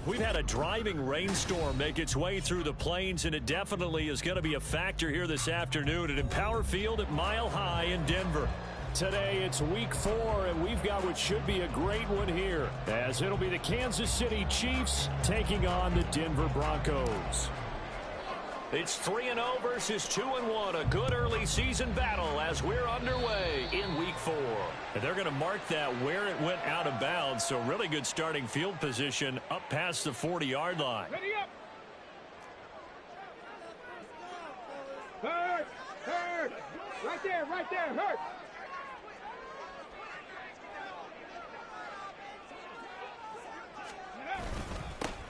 We've had a driving rainstorm make its way through the plains, and it definitely is going to be a factor here this afternoon at Empower Field at Mile High in Denver. Today it's week 4, and we've got what should be a great one here, as it'll be the Kansas City Chiefs taking on the Denver Broncos. It's 3-0 versus 2-1, a good early season battle as we're underway in week 4. And they're going to mark that where it went out of bounds, so really good starting field position up past the 40-yard line. Ready up. Hurt, hurt, right there, hurt.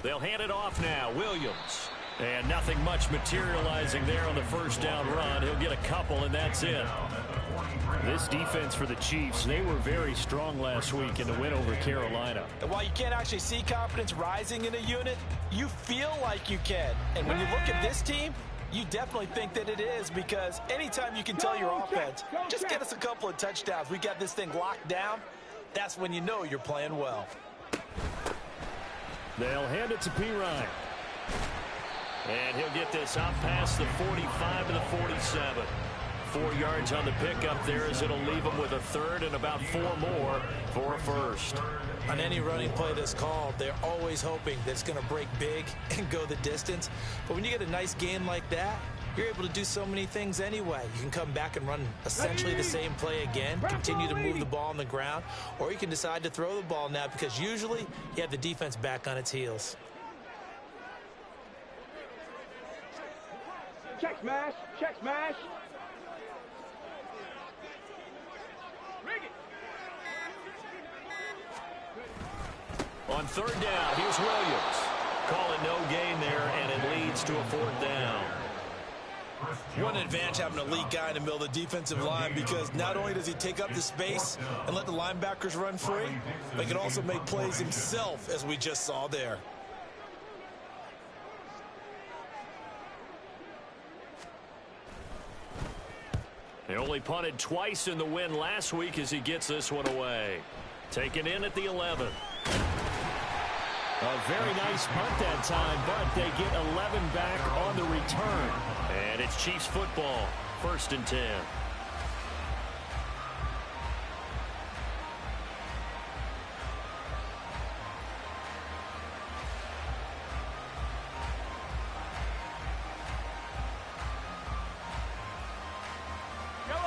They'll hand it off now, Williams. And nothing much materializing there on the first down run. He'll get a couple, and that's it. This defense for the Chiefs, they were very strong last week in the win over Carolina. And while you can't actually see confidence rising in a unit, you feel like you can. And when you look at this team, you definitely think that it is, because anytime you can tell your offense, just get us a couple of touchdowns, we got this thing locked down, that's when you know you're playing well. They'll hand it to P. Ryan. And he'll get this up past the 45 to the 47. 4 yards on the pickup there, as it'll leave him with a third and about 4 more for a first. On any running play that's called, they're always hoping that it's going to break big and go the distance. But when you get a nice game like that, you're able to do so many things anyway. You can come back and run essentially the same play again, continue to move the ball on the ground, or you can decide to throw the ball now, because usually you have the defense back on its heels. Check smash, check smash. On third down, here's Williams. Call it no gain there, and it leads to a 4th down. One advantage having an elite guy in the middle of the defensive line, because not only does he take up the space and let the linebackers run free, but he can also make plays himself, as we just saw there. He only punted twice in the win last week as he gets this one away. Taken in at the 11. A very nice punt that time, but they get 11 back on the return. And it's Chiefs football, 1st and 10.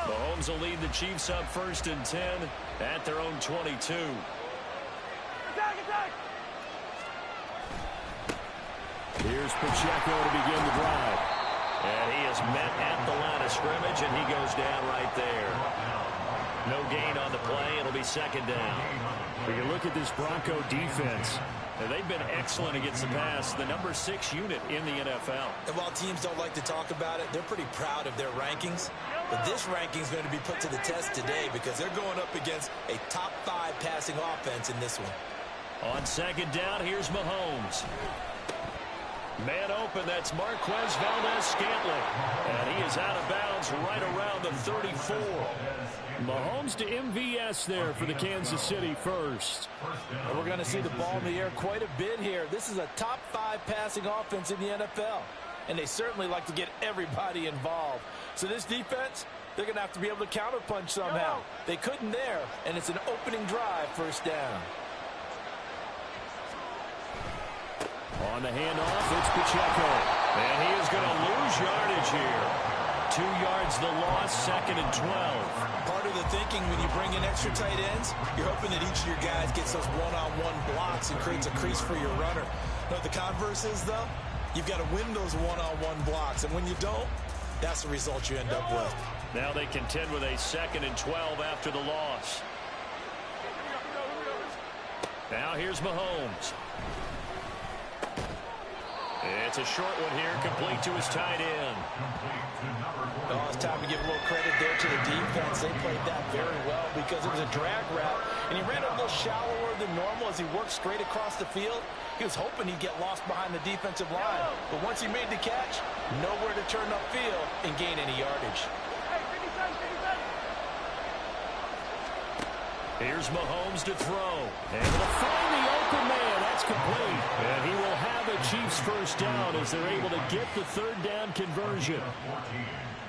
Mahomes will lead the Chiefs up 1st and 10 at their own 22. Here's Pacheco to begin the drive. And he is met at the line of scrimmage, and he goes down right there. No gain on the play. It'll be 2nd down. We can look at this Bronco defense. And they've been excellent against the pass, the number 6 unit in the NFL. And while teams don't like to talk about it, they're pretty proud of their rankings. But this ranking is going to be put to the test today, because they're going up against a top 5 passing offense in this one. On 2nd down, here's Mahomes. Man open, that's Marquez Valdez-Scantling. And he is out of bounds right around the 34. Mahomes to MVS there for the Kansas City first. And we're going to see the ball in the air quite a bit here. This is a top 5 passing offense in the NFL. And they certainly like to get everybody involved. So this defense, they're going to have to be able to counterpunch somehow. They couldn't there, and it's an opening drive, 1st down. On the handoff, it's Pacheco. And he is going to lose yardage here. 2 yards the loss, 2nd and 12. Part of the thinking when you bring in extra tight ends, you're hoping that each of your guys gets those one-on-one blocks and creates a crease for your runner. You know what the converse is, though? You've got to win those one-on-one blocks, and when you don't, that's the result you end up with. Now they contend with a 2nd and 12 after the loss. Now here's Mahomes. It's a short one here, complete to his tight end. Oh, it's time to give a little credit there to the defense. They played that very well, because it was a drag route, and he ran a little shallower than normal as he worked straight across the field. He was hoping he'd get lost behind the defensive line, but once he made the catch, nowhere to turn upfield and gain any yardage. Here's Mahomes to throw. And to find the open man. That's complete. And he will have a Chiefs first down as they're able to get the third down conversion.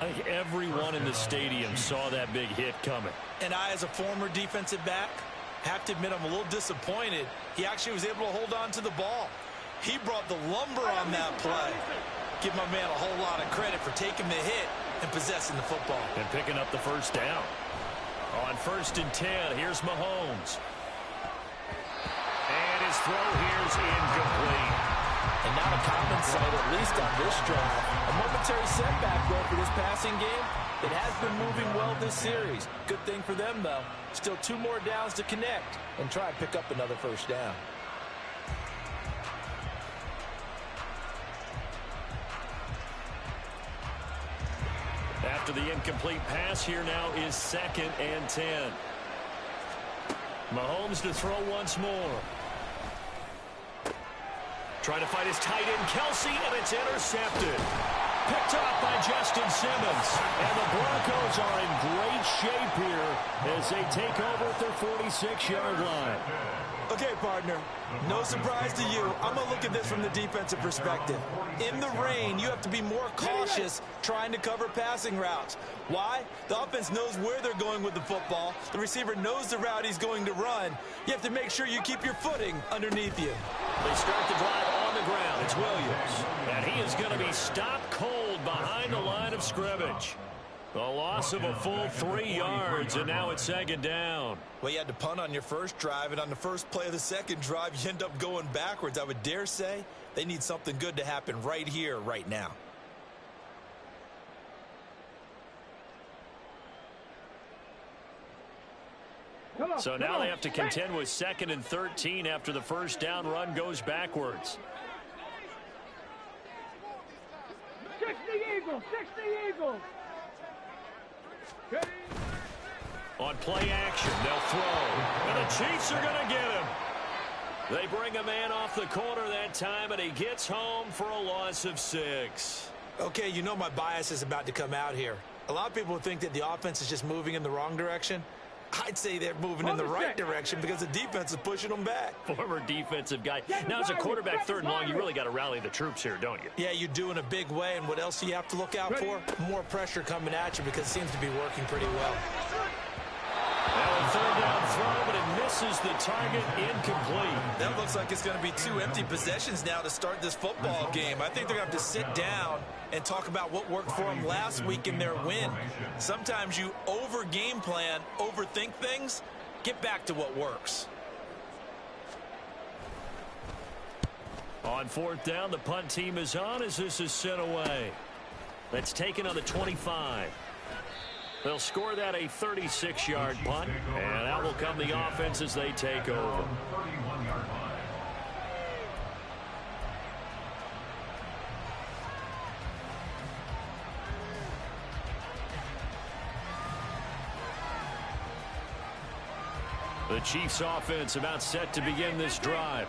I think everyone in the stadium saw that big hit coming. And I, as a former defensive back, have to admit I'm a little disappointed. He actually was able to hold on to the ball. He brought the lumber on that play. Give my man a whole lot of credit for taking the hit and possessing the football. And picking up the first down. On 1st and 10, here's Mahomes. And his throw here's incomplete. And not a common sight, at least on this drive. A momentary setback, though, for this passing game. It has been moving well this series. Good thing for them, though. Still 2 more downs to connect and try and pick up another first down. After the incomplete pass, here now is 2nd and 10. Mahomes to throw once more. Trying to fight his tight end, Kelsey, and it's intercepted. Picked off by Justin Simmons. And the Broncos are in great shape here as they take over at their 46-yard line. Okay, partner, no surprise to you. I'm going to look at this from the defensive perspective. In the rain, you have to be more cautious trying to cover passing routes. Why? The offense knows where they're going with the football. The receiver knows the route he's going to run. You have to make sure you keep your footing underneath you. They start the drive on the ground. It's Williams. And he is going to be stopped cold behind the line of scrimmage. A loss of a full 3 yards, and now it's 2nd down. Well, you had to punt on your first drive, and on the first play of the second drive, you end up going backwards. I would dare say they need something good to happen right here, right now. So now they have to contend with 2nd and 13 after the first down run goes backwards. 60 Eagles, 60 Eagles. On play action, they'll throw. And the Chiefs are going to get him. They bring a man off the corner that time, and he gets home for a loss of 6. Okay, you know my bias is about to come out here. A lot of people think that the offense is just moving in the wrong direction. I'd say they're moving in the right direction because the defense is pushing them back. Former defensive guy. Now, as a quarterback 3rd and long, you really got to rally the troops here, don't you? Yeah, you do in a big way. And what else do you have to look out for? More pressure coming at you because it seems to be working pretty well. Now a 3rd down throw, but it misses the target, incomplete. That looks like it's going to be 2 empty possessions now to start this football game. I think they're going to have to sit down and talk about what worked for them last week in their win. Sometimes you over-game plan, overthink things. Get back to what works. On 4th down, the punt team is on as this is sent away. That's taken on the 25. They'll score that a 36-yard punt, and out will come the offense as they take over. The Chiefs offense about set to begin this drive.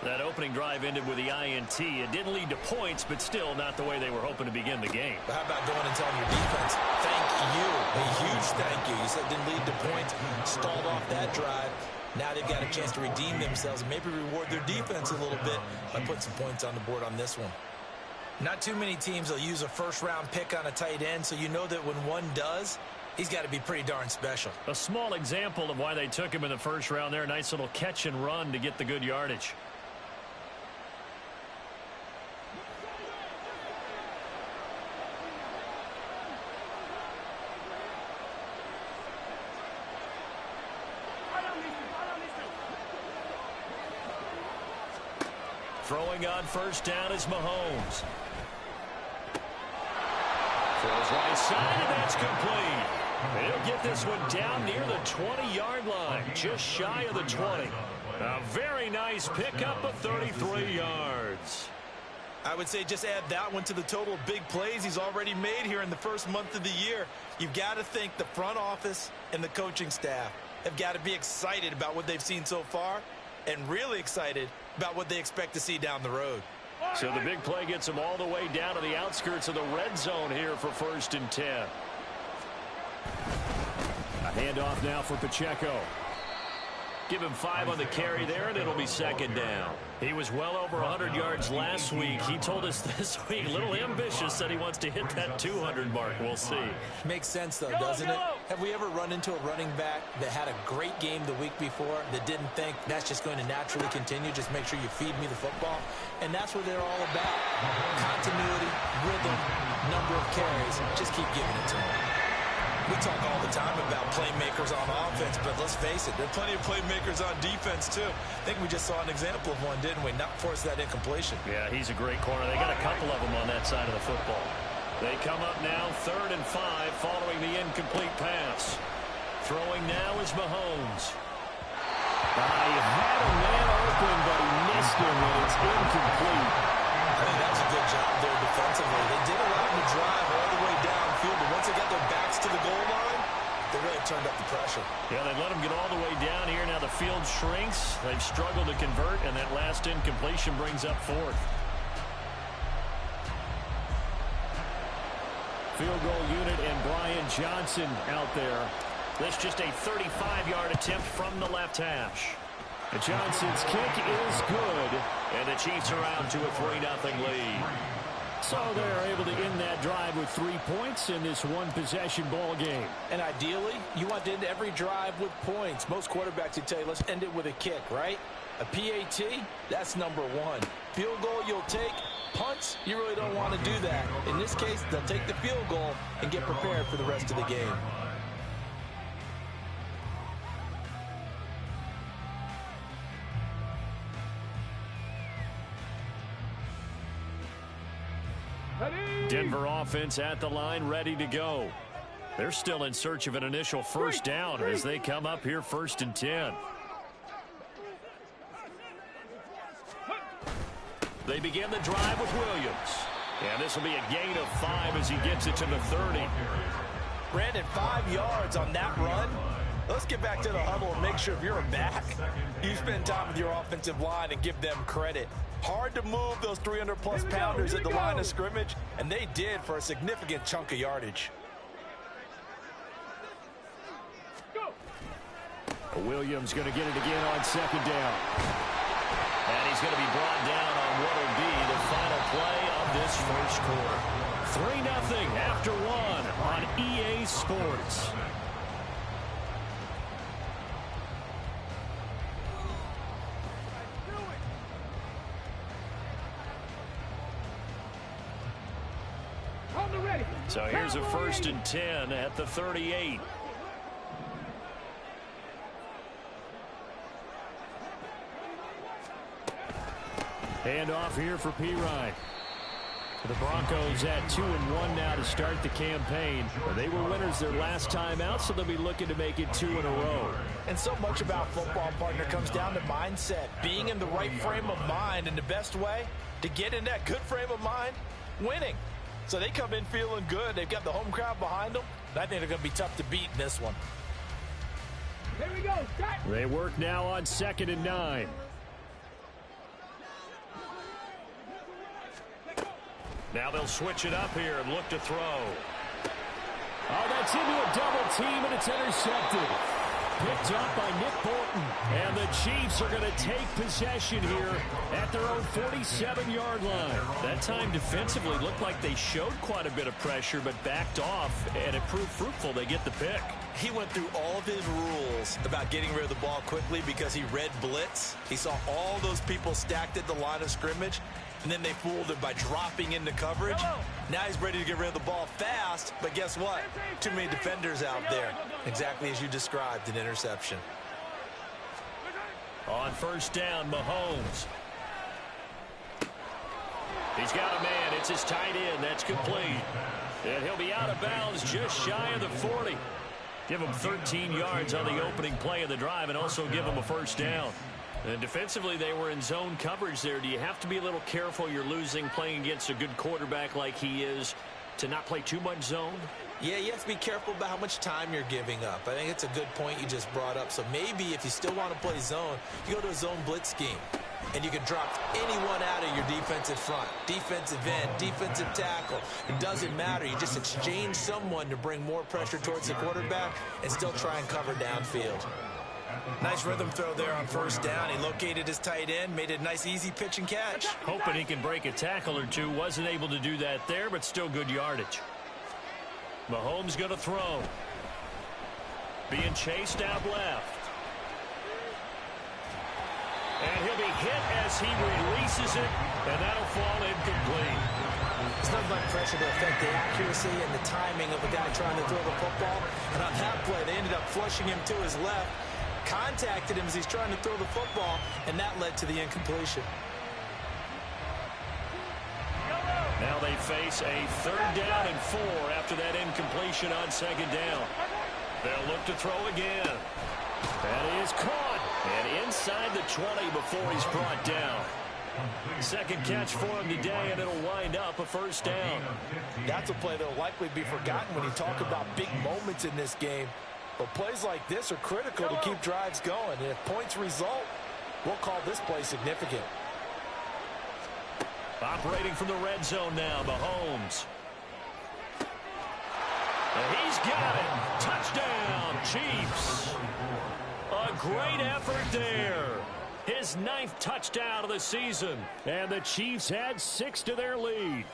That opening drive ended with the INT. It didn't lead to points, but still not the way they were hoping to begin the game. But how about going and telling your defense, thank you, a huge thank you. You said it didn't lead to points, stalled off that drive. Now they've got a chance to redeem themselves and maybe reward their defense a little bit by putting some points on the board on this one. Not too many teams will use a first-round pick on a tight end, so you know that when one does, he's got to be pretty darn special. A small example of why they took him in the first round there. Nice little catch and run to get the good yardage. Throwing on first down is Mahomes. Throws right side, and that's complete. He'll get this one down near the 20-yard line, just shy of the 20. A very nice pickup of 33 yards. I would say just add that one to the total of big plays he's already made here in the first month of the year. You've got to think the front office and the coaching staff have got to be excited about what they've seen so far and really excited about what they expect to see down the road. So the big play gets them all the way down to the outskirts of the red zone here for 1st and 10. A handoff now for Pacheco. Give him 5 on the carry there, and it'll be second down. He was well over 100 yards last week. He told us this week, a little ambitious, said he wants to hit that 200 mark. We'll see. Makes sense, though, doesn't it? Have we ever run into a running back that had a great game the week before that didn't think that's just going to naturally continue? Just make sure you feed me the football. And that's what they're all about. Continuity, rhythm, number of carries. Just keep giving it to them. We talk all the time about playmakers on offense, but let's face it, there are plenty of playmakers on defense, too. I think we just saw an example of one, didn't we? Not force that incompletion. Yeah, he's a great corner. They got a couple of them on that side of the football. They come up now 3rd and 5 following the incomplete pass. Throwing now is Mahomes. He had a man open, but he missed him, and it's incomplete. I think that was a good job there defensively. They did allow him to drive all the way downfield, but once they got their backs to the goal line, they really turned up the pressure. Yeah, they let him get all the way down here. Now the field shrinks. They've struggled to convert, and that last incompletion brings up 4th. Field goal unit and Brian Johnson out there. This just a 35-yard attempt from the left hash. And Johnson's kick is good, and the Chiefs are out to a 3-0 lead. So they're able to end that drive with 3 points in this one-possession ball game. And ideally, you want to end every drive with points. Most quarterbacks would tell you, let's end it with a kick, right? A PAT, that's number 1. Field goal you'll take. Punts, you really don't want to do that. In this case, they'll take the field goal and get prepared for the rest of the game. Denver offense at the line, ready to go. They're still in search of an initial first down as they come up here 1st and 10. They begin the drive with Williams. And this will be a gain of 5 as he gets it to the 30. Brandon, 5 yards on that run. Let's get back to the huddle and make sure if you're a back, you spend time with your offensive line and give them credit. Hard to move those 300-plus pounders at the line of scrimmage, and they did for a significant chunk of yardage. Williams going to get it again on 2nd down. And he's going to be brought down on what will be the final play of this first quarter. 3-0 after 1 on EA Sports. So here's a 1st and 10 at the 38. Hand off here for P-Ryan. The Broncos at 2-1 now to start the campaign. They were winners their last time out, so they'll be looking to make it 2 in a row. And so much about football, partner, comes down to mindset. Being in the right frame of mind, and the best way to get in that good frame of mind, winning. So they come in feeling good. They've got the home crowd behind them. I think they're going to be tough to beat in this one. Here we go. Start. They work now on 2nd and 9. Now they'll switch it up here and look to throw. Oh, that's into a double team, and it's intercepted. Picked up by Nick Bolton. And the Chiefs are going to take possession here at their own 47-yard line. That time defensively looked like they showed quite a bit of pressure, but backed off, and it proved fruitful. They get the pick. He went through all of his rules about getting rid of the ball quickly because he read blitz. He saw all those people stacked at the line of scrimmage, and then they fooled him by dropping into coverage. Now he's ready to get rid of the ball fast, but guess what? Too many defenders out there. Exactly as you described, an interception. On 1st down, Mahomes. He's got a man. It's his tight end. That's complete. And he'll be out of bounds just shy of the 40. Give him 13 yards on the opening play of the drive and also give him a 1st down. And defensively, they were in zone coverage there. Do you have to be a little careful? You're losing playing against a good quarterback like he is to not play too much zone? Yeah, you have to be careful about how much time you're giving up. I think it's a good point you just brought up. So maybe if you still want to play zone, you go to a zone blitz scheme. And you can drop anyone out of your defensive front. Defensive end, defensive tackle. It doesn't matter. You just exchange someone to bring more pressure towards the quarterback and still try and cover downfield. Nice rhythm throw there on first down. He located his tight end, made a nice easy pitch and catch. Hoping he can break a tackle or two. Wasn't able to do that there, but still good yardage. Mahomes going to throw. Being chased out left. And he'll be hit as he releases it, and that'll fall incomplete. It's nothing like pressure to affect the accuracy and the timing of the guy trying to throw the football. And on that play, they ended up flushing him to his left, contacted him as he's trying to throw the football, and that led to the incompletion. Now they face a 3rd down and 4 after that incompletion on 2nd down. They'll look to throw again. That is caught. And inside the 20 before he's brought down. 2nd catch for him today, and it'll wind up a 1st down. That's a play that'll likely be forgotten when you talk about big moments in this game. But plays like this are critical to keep drives going. And if points result, we'll call this play significant. Operating from the red zone now, Mahomes. And he's got it. Touchdown, Chiefs. A great effort there. His 9th touchdown of the season. And the Chiefs add 6 to their lead.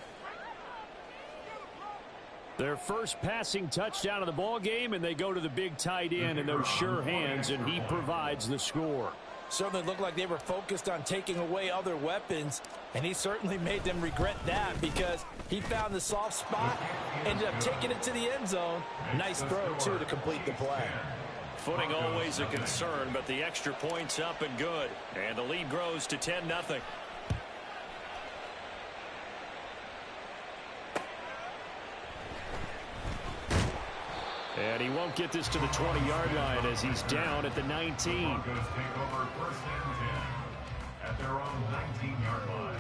Their first passing touchdown of the ball game, and they go to the big tight end in those sure hands, and he provides the score. Certainly looked like they were focused on taking away other weapons, and he certainly made them regret that because he found the soft spot, ended up taking it to the end zone. Nice throw, too, to complete the play. Footing always a concern, but the extra point's up and good. And the lead grows to 10-0. And he won't get this to the 20-yard line as he's down at the 19. Broncos take over 1st and 10 at their own 19-yard line.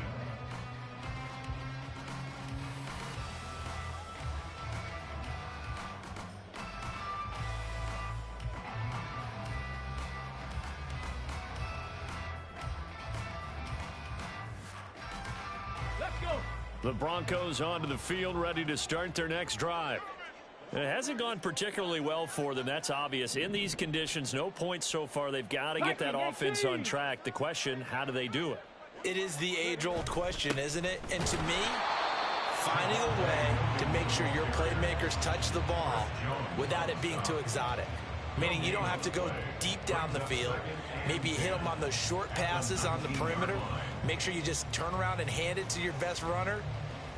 Let's go. The Broncos onto the field, ready to start their next drive. It hasn't gone particularly well for them. That's obvious. In these conditions, no points so far. They've got to get that offense on track. The question, how do they do it? It is the age-old question, isn't it? And to me, finding a way to make sure your playmakers touch the ball without it being too exotic. Meaning you don't have to go deep down the field. Maybe you hit them on those short passes on the perimeter. Make sure you just turn around and hand it to your best runner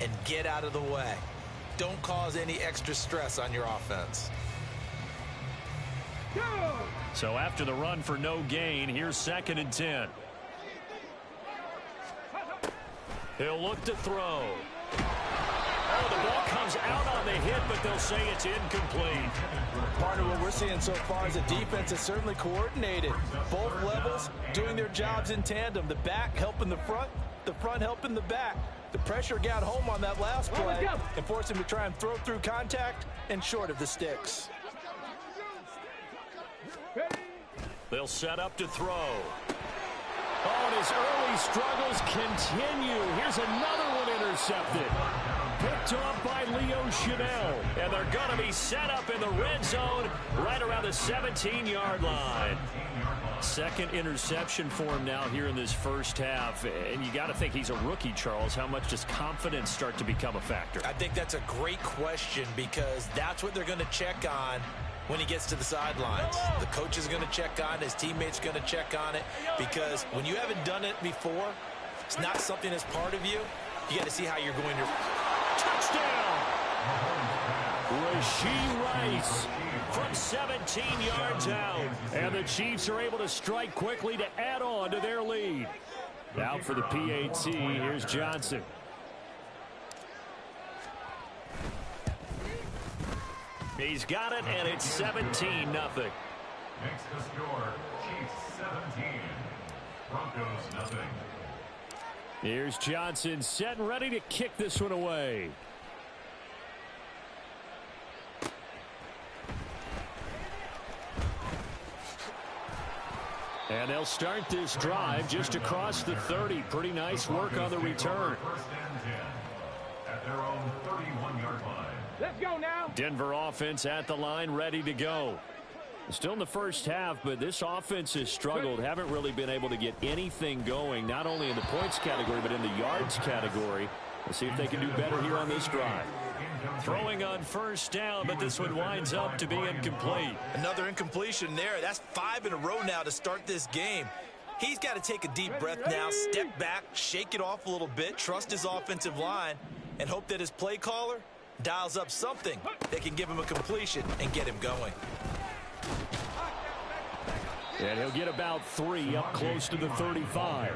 and get out of the way. Don't cause any extra stress on your offense. So after the run for no gain, here's 2nd and 10. He'll look to throw. Oh, the ball comes out on the hit, but they'll say it's incomplete. Part of what we're seeing so far is the defense is certainly coordinated. Both levels doing their jobs in tandem. The back helping the front helping the back. The pressure got home on that last play and forced him to try and throw through contact and short of the sticks. They'll set up to throw. Oh, and his early struggles continue. Here's another one intercepted. Picked off by Leo Chanel. And they're going to be set up in the red zone right around the 17-yard line. 2nd interception for him now here in this first half. And you got to think he's a rookie, Charles. How much does confidence start to become a factor? I think that's a great question because that's what they're going to check on when he gets to the sidelines. The coach is going to check on it. His teammates going to check on it because when you haven't done it before, it's not something that's part of you. You got to see how you're going to... Touchdown! Rashee Rice from 17 yards out. And the Chiefs are able to strike quickly to add on to their lead. Out for the PAT, here's Johnson. He's got it, and it's 17-0. Makes the score Chiefs 17, Broncos 0. Here's Johnson set and ready to kick this one away. And they'll start this drive just across the 30. Pretty nice work on the return. 1st and 10 at their own 31-yard line. Let's go now. Denver offense at the line, ready to go. Still in the first half, but this offense has struggled. Haven't really been able to get anything going, not only in the points category, but in the yards category. Let's see if they can do better here on this drive. Throwing on first down, but this one winds up to be incomplete. Another incompletion there. That's 5 in a row now to start this game. He's got to take a deep breath now, step back, shake it off a little bit, trust his offensive line, and hope that his play caller dials up something that can give him a completion and get him going. And he'll get about 3 up close to the 35.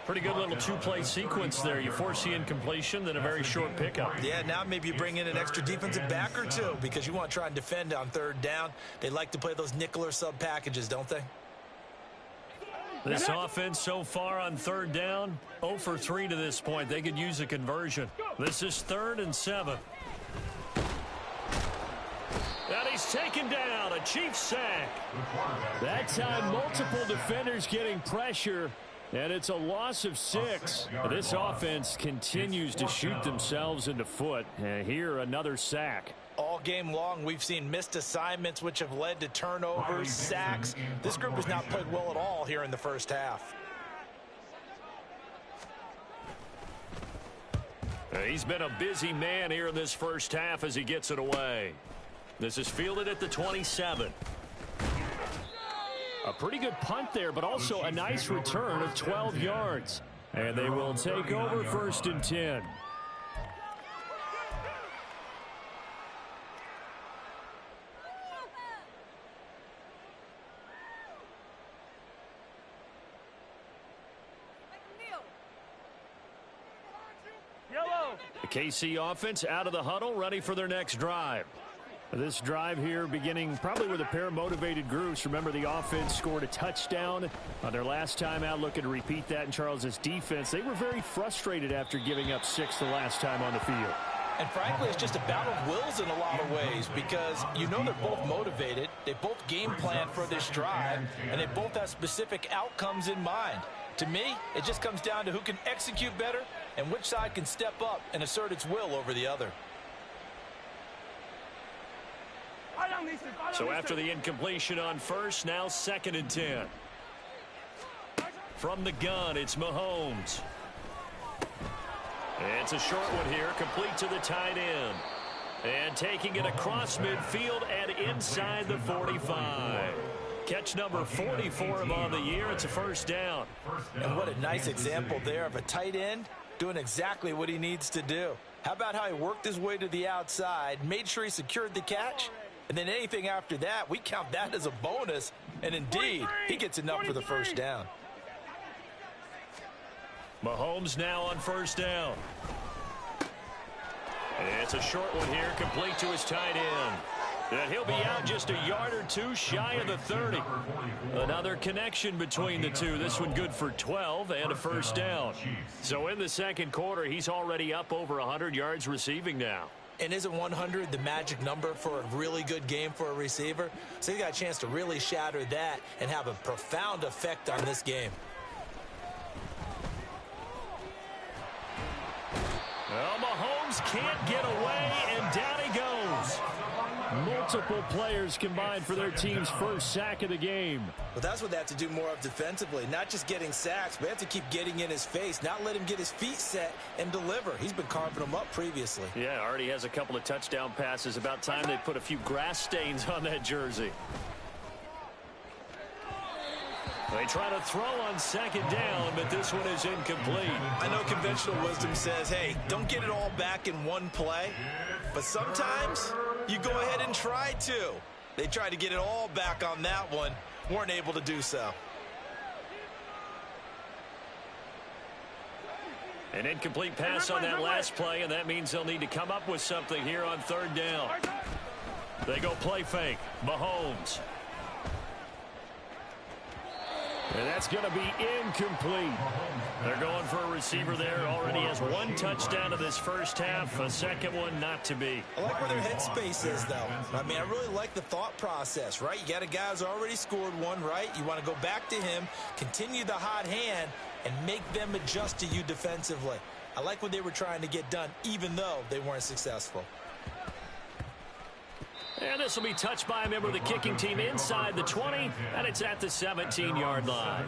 Pretty good little two-play sequence there. You force the incompletion, then a very short pickup. Yeah, now maybe you bring in an extra defensive back or two because you want to try and defend on third down. They like to play those nickel or sub packages, don't they? This offense so far on third down, 0 for 3 to this point. They could use a conversion. This is 3rd and 7. And he's taken down, a Chiefs sack. That time, multiple defenders getting pressure, and it's a loss of 6. This offense continues to shoot themselves in the foot. And here, another sack. All game long, we've seen missed assignments, which have led to turnovers, sacks. This group has not played well at all here in the first half. He's been a busy man here in this first half as he gets it away. This is fielded at the 27. A pretty good punt there, but also a nice return of 12 yards. And they will take over 1st and 10. The KC offense out of the huddle, ready for their next drive. This drive here beginning probably with a pair of motivated groups. Remember, the offense scored a touchdown on their last time out. Looking to repeat that in Charles's defense. They were very frustrated after giving up 6 the last time on the field. And frankly, it's just a battle of wills in a lot of ways because you know they're both motivated. They both game plan for this drive, and they both have specific outcomes in mind. To me, it just comes down to who can execute better and which side can step up and assert its will over the other. So after the incompletion on first, now 2nd and 10. From the gun, it's Mahomes. It's a short one here, complete to the tight end. And taking it across midfield and inside the 45. Catch number 40 for him on the year. It's a 1st down. And what a nice example there of a tight end doing exactly what he needs to do. How about how he worked his way to the outside, made sure he secured the catch, and then anything after that, we count that as a bonus. And indeed, he gets enough for the 1st down. Mahomes now on 1st down. And it's a short one here, complete to his tight end. And he'll be out just a yard or 2 shy of the 30. Another connection between the two. This one good for 12 and a 1st down. So in the 2nd quarter, he's already up over 100 yards receiving now. And isn't 100 the magic number for a really good game for a receiver? So he got a chance to really shatter that and have a profound effect on this game. Well, Mahomes can't get away, and down he goes. Multiple players combined for their team's 1st sack of the game. But that's what they have to do more of defensively, not just getting sacks, but they have to keep getting in his face, not let him get his feet set and deliver. He's been carving them up previously. Yeah, already has a couple of touchdown passes. About time they put a few grass stains on that jersey. They try to throw on 2nd down, but this one is incomplete. I know conventional wisdom says, hey, don't get it all back in one play. But sometimes you go ahead and try to. They tried to get it all back on that one. Weren't able to do so. An incomplete pass on that last play, and that means they'll need to come up with something here on 3rd down. They go play fake. Mahomes. And that's going to be incomplete. They're going for a receiver there. Already has 1 touchdown of this 1st half. A 2nd one not to be. I like where their headspace is, though. I mean, I really like the thought process, right? You got a guy who's already scored 1, right? You want to go back to him, continue the hot hand, and make them adjust to you defensively. I like what they were trying to get done, even though they weren't successful. And this will be touched by a member of the kicking team inside the 20, and it's at the 17-yard line.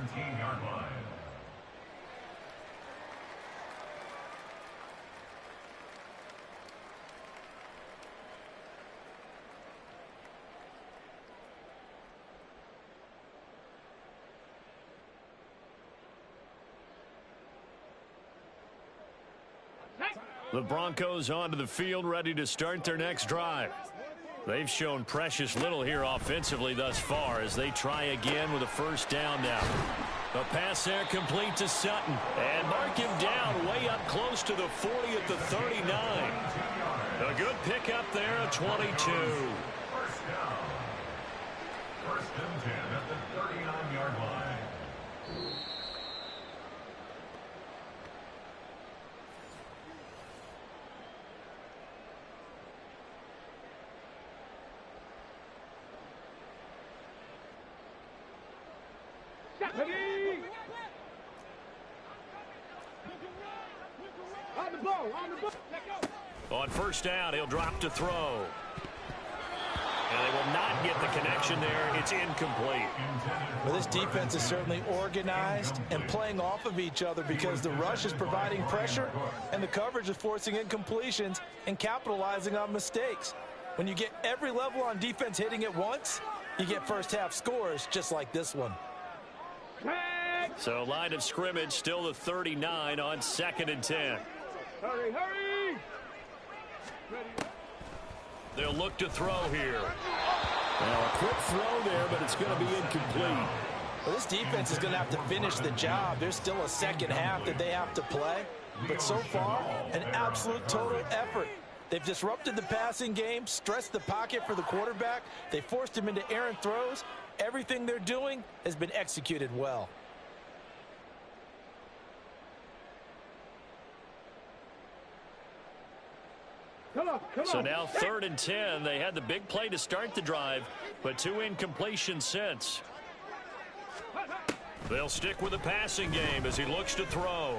The Broncos onto the field, ready to start their next drive. They've shown precious little here offensively thus far as they try again with a first down now. The pass there complete to Sutton. And mark him down way up close to the 40 at the 39. A good pickup there at 22. First down. First and 10 at the 39-yard line. On first down, he'll drop to throw. And they will not get the connection there. It's incomplete. Well, this defense is certainly organized and playing off of each other because the rush is providing pressure and the coverage is forcing incompletions and capitalizing on mistakes. When you get every level on defense hitting at once, you get first half scores just like this one. So line of scrimmage still the 39 on 2nd and 10. Hurry, hurry! They'll look to throw here. Well, a quick throw there, but it's going to be incomplete. Well, this defense is going to have to finish the job. There's still a second half that they have to play. But so far, an absolute total effort. They've disrupted the passing game, stressed the pocket for the quarterback. They forced him into errant throws. Everything they're doing has been executed well. Come on. So now 3rd and 10. They had the big play to start the drive, but 2 incompletions since. They'll stick with the passing game as he looks to throw.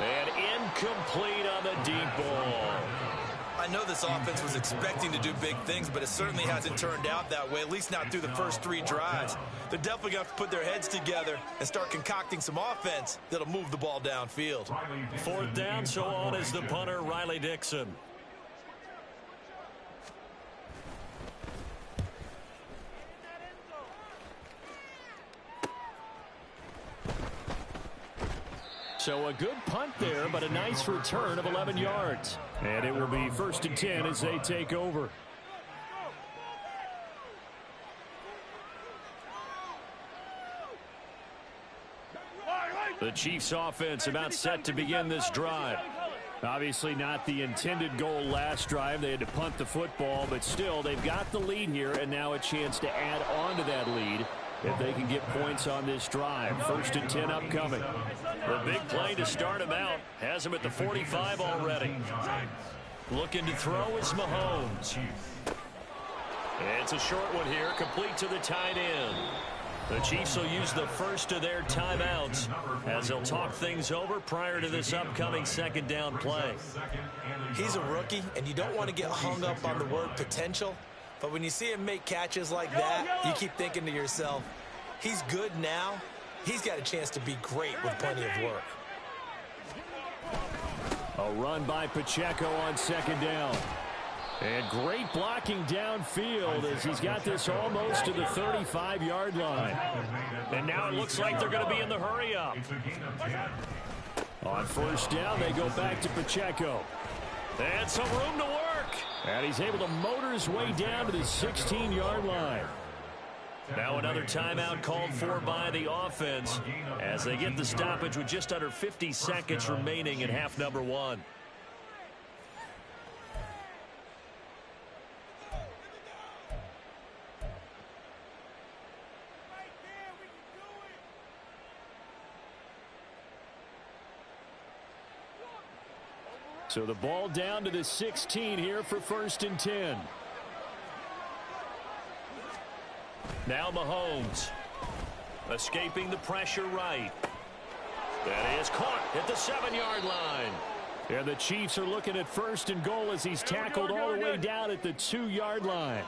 And incomplete on the deep ball. I know this offense was expecting to do big things, but it certainly hasn't turned out that way, at least not through the first 3 drives. They're definitely going to have to put their heads together and start concocting some offense that'll move the ball downfield. 4th down, so on is the punter, Riley Dixon. So a good punt there, but a nice return of 11 yards. And it will be 1st and 10 as they take over. The Chiefs offense about set to begin this drive. Obviously not the intended goal last drive. They had to punt the football, but still they've got the lead here and now a chance to add on to that lead if they can get points on this drive. 1st and 10 upcoming. The big play to start him out has him at the 45 already. Looking to throw is Mahomes. It's a short one here, complete to the tight end. The Chiefs will use the first of their timeouts as they'll talk things over prior to this upcoming 2nd down play. He's a rookie, and you don't want to get hung up on the word potential. But when you see him make catches like that, you keep thinking to yourself, he's good now. He's got a chance to be great with plenty of work. A run by Pacheco on 2nd down. And great blocking downfield as he's got this almost to the 35-yard line. And now it looks like they're going to be in the hurry-up. On 1st down, they go back to Pacheco. And some room to work. And he's able to motor his way down to the 16-yard line. Now another timeout called for by the offense as they get the stoppage with just under 50 seconds remaining in half number 1. So the ball down to the 16 here for 1st and 10. Now Mahomes. Escaping the pressure right. That is caught at the 7-yard line. And the Chiefs are looking at 1st and goal as he's tackled all the way down at the 2-yard line.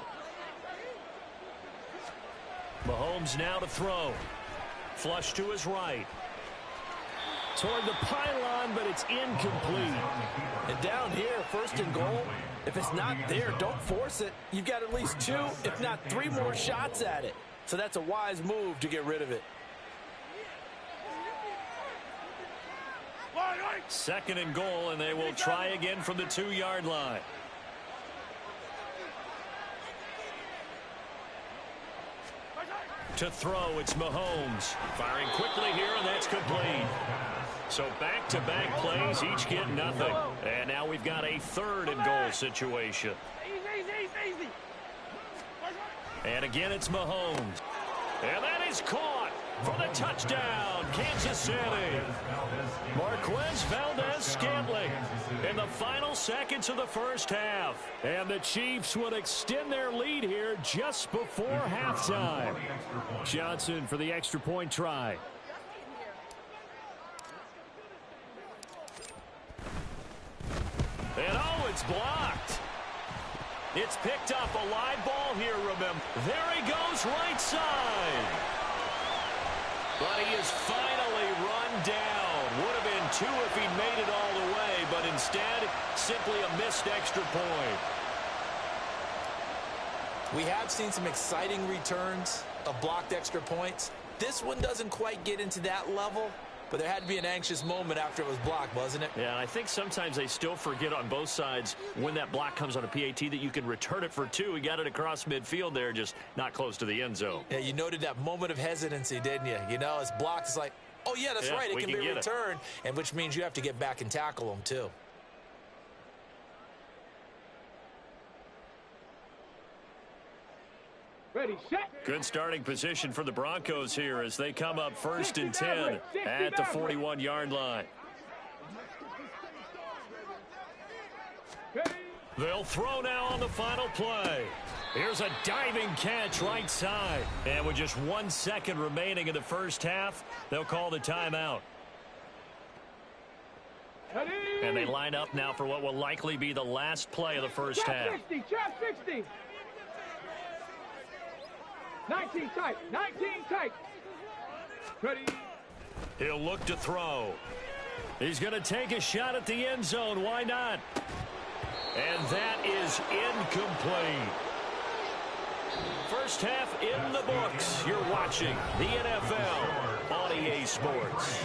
Mahomes now to throw. Flush to his right. Toward the pylon, but it's incomplete. And down here, 1st and goal, if it's not there, don't force it. You've got at least 2, if not 3 more shots at it. So that's a wise move to get rid of it. 2nd and goal, and they will try again from the 2-yard line. To throw, it's Mahomes. Firing quickly here, and that's complete. So back-to-back plays, each get nothing. And now we've got a 3rd and goal situation. Easy. And again, it's Mahomes. And that is caught for the touchdown, Kansas City. Marquez Valdez-Scantling in the final seconds of the 1st half. And the Chiefs would extend their lead here just before halftime. Johnson for the extra point try. And oh, it's blocked. It's picked up, a live ball here, remember. There he goes, right side. But he is finally run down. Would have been 2 if he'd made it all the way, but instead, simply a missed extra point. We have seen some exciting returns of blocked extra points. This one doesn't quite get into that level, but there had to be an anxious moment after it was blocked, wasn't it? Yeah, I think sometimes they still forget on both sides when that block comes on a PAT that you can return it for 2. He got it across midfield there, just not close to the end zone. Yeah, you noted that moment of hesitancy, didn't you? You know, it's blocked. It's like, oh, yeah, that's right. It can be returned, and which means you have to get back and tackle him, too. Ready, set. Good starting position for the Broncos here as they come up 1st and 10 at the 41-yard line. They'll throw now on the final play. Here's a diving catch right side. And with just 1 second remaining in the 1st half, they'll call the timeout. And they line up now for what will likely be the last play of the 1st half. 60, trap 60. 19 tight. Ready. He'll look to throw. He's going to take a shot at the end zone. Why not? And that is incomplete. 1st half in the books. You're watching the NFL on EA Sports.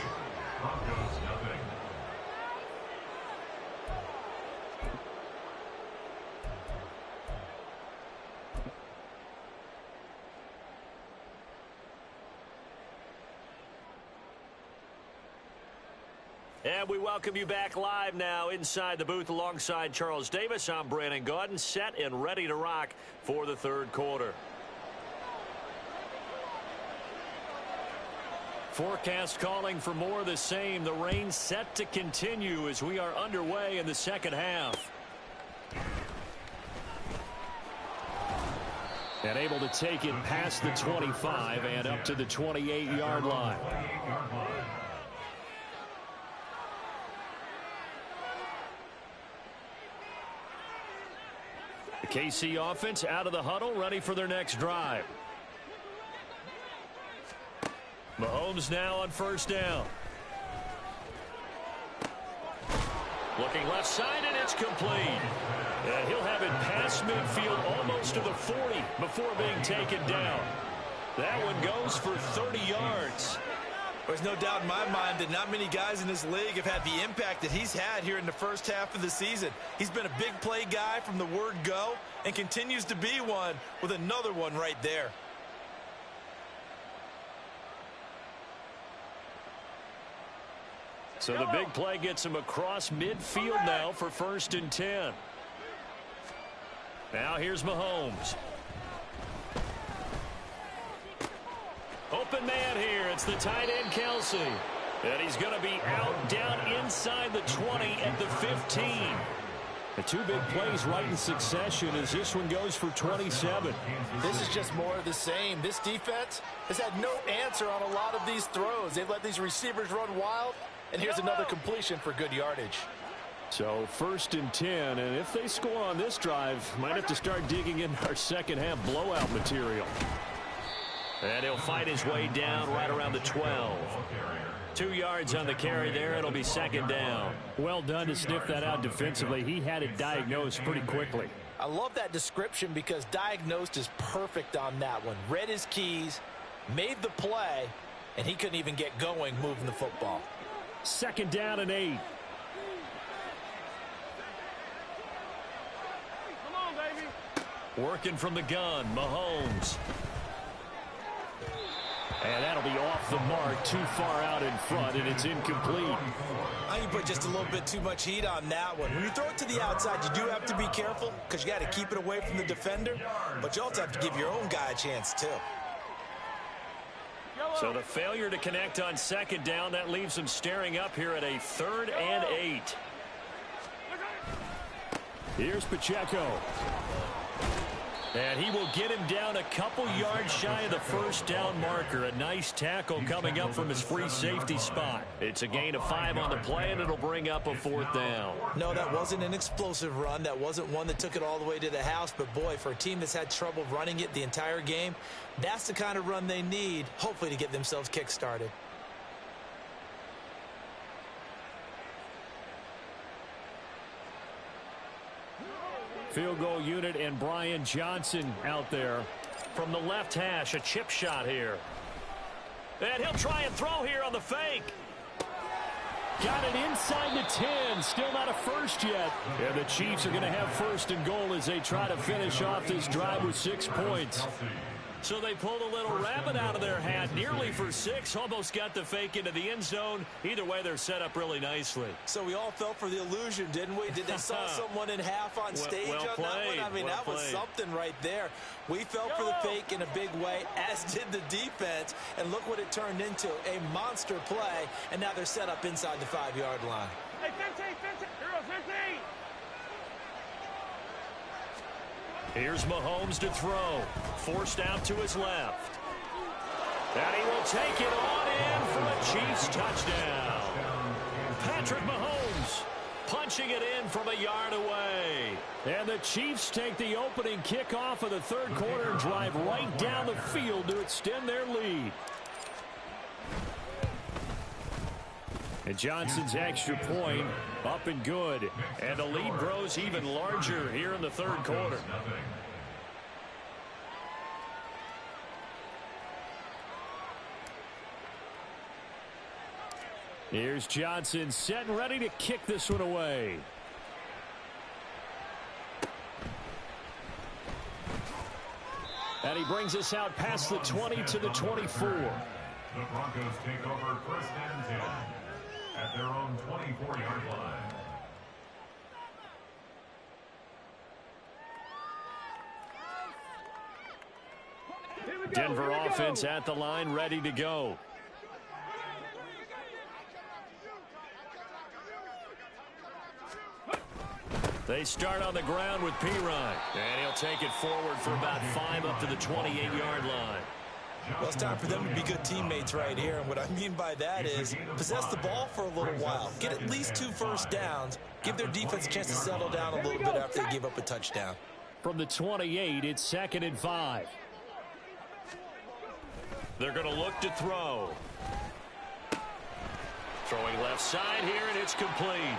And we welcome you back live now inside the booth alongside Charles Davis. I'm Brandon Gaudin, set and ready to rock for the 3rd quarter. Forecast calling for more of the same. The rain set to continue as we are underway in the 2nd half. And able to take it past the 25 and up to the 28-yard line. The KC offense out of the huddle, ready for their next drive. Mahomes now on 1st down. Looking left side, and it's complete. And he'll have it past midfield almost to the 40 before being taken down. That one goes for 30 yards. There's no doubt in my mind that not many guys in this league have had the impact that he's had here in the 1st half of the season. He's been a big play guy from the word go and continues to be one with another one right there. So the big play gets him across midfield now for 1st and 10. Now here's Mahomes. Open man here. It's the tight end, Kelsey. And he's going to be out down inside the 20 at the 15. The 2 big plays right in succession as this one goes for 27. This is just more of the same. This defense has had no answer on a lot of these throws. They've let these receivers run wild, and here's another completion for good yardage. So 1st and 10, and if they score on this drive, might have to start digging in our second half blowout material. And he'll fight his way down right around the 12. 2 yards on the carry there. It'll be 2nd down. Well done to sniff that out defensively. He had it diagnosed pretty quickly. I love that description because diagnosed is perfect on that one. Read his keys, made the play, and he couldn't even get going moving the football. 2nd down and 8. Come on, baby. Working from the gun, Mahomes. And that'll be off the mark, too far out in front, and it's incomplete. I think you put just a little bit too much heat on that one. When you throw it to the outside, you do have to be careful because you got to keep it away from the defender, but you also have to give your own guy a chance too. So the failure to connect on 2nd down, that leaves them staring up here at a 3rd and 8. Here's Pacheco. And he will get him down a couple yards shy of the 1st down marker. A nice tackle coming up from his free safety spot. It's a gain of 5 on the play, and it'll bring up a 4th down. No, that wasn't an explosive run. That wasn't one that took it all the way to the house. But, boy, for a team that's had trouble running it the entire game, that's the kind of run they need, hopefully, to get themselves kick-started. Field goal unit and Brian Johnson out there from the left hash. A chip shot here. And he'll try and throw here on the fake. Got it inside the 10. Still not a first yet. And the Chiefs are going to have 1st and goal as they try to finish off this drive with 6 points. So they pulled a little rabbit out of their hat, nearly for 6, almost got the fake into the end zone. Either way, they're set up really nicely. So we all fell for the illusion, didn't we? Did they saw someone in half on stage on that one? I mean, that was something right there. We fell for the fake in a big way, as did the defense, and look what it turned into, a monster play, and now they're set up inside the 5-yard line. Hey, 15, 15, 15. Here's Mahomes to throw. Forced out to his left. And he will take it on in for a Chiefs touchdown. Patrick Mahomes punching it in from a yard away. And the Chiefs take the opening kickoff of the 3rd quarter and drive right down the field to extend their lead. And Johnson's extra point up and good. And the lead grows even larger here in the 3rd quarter. Here's Johnson set and ready to kick this one away. And he brings us out past the 20 to the 24. The Broncos take over 1st and 10 at their own 24-yard line. Denver offense at the line, ready to go. They start on the ground with Pirine. And he'll take it forward for about 5 up to the 28-yard line. Well, it's time for them to be good teammates right here. And what I mean by that is possess the ball for a little while. Get at least 2 first downs. Give their defense a chance to settle down a little bit after they give up a touchdown. From the 28, it's 2nd and 5. They're going to look to throw. Throwing left side here, and it's complete.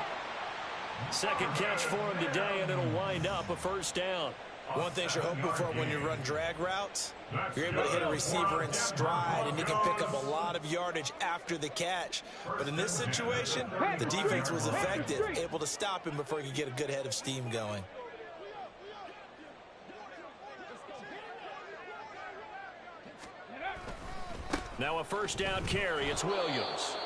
Second catch for him today, and it'll wind up a 1st down. One thing you're hoping for when you run drag routes, you're able to hit a receiver in stride, and he can pick up a lot of yardage after the catch. But in this situation, the defense was effective, able to stop him before he could get a good head of steam going. Now a 1st down carry. It's Williams.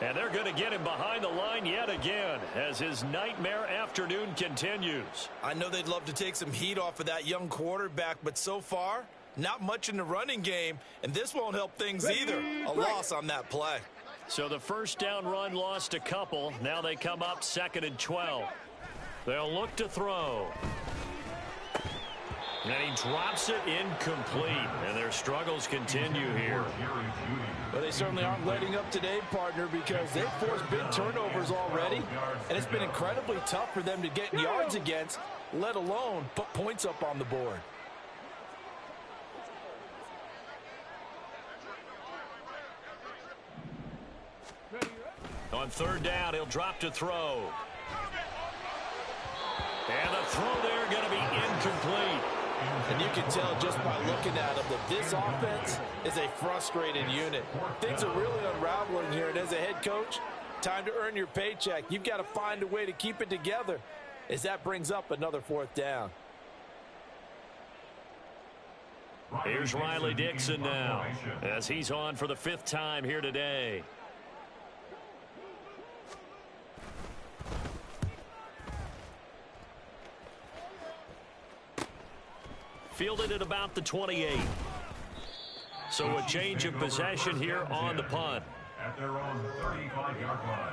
And they're going to get him behind the line yet again as his nightmare afternoon continues. I know they'd love to take some heat off of that young quarterback, but so far, not much in the running game, and this won't help things either. A loss on that play. So the 1st down run lost a couple. Now they come up 2nd and 12. They'll look to throw. And he drops it incomplete, and their struggles continue here. Well, they certainly aren't letting up today, partner, because they've forced big turnovers already, and it's been incredibly tough for them to get yards against, let alone put points up on the board. On third down, he'll drop to throw. And the throw there going to be incomplete. And you can tell just by looking at them that this offense is a frustrated unit. Things are really unraveling here, and as a head coach, time to earn your paycheck. You've got to find a way to keep it together as that brings up another fourth down. Here's Riley Dixon now as he's on for the 5th time here today. Fielded at about the 28. So a change of possession here on the punt. At their own 35-yard line.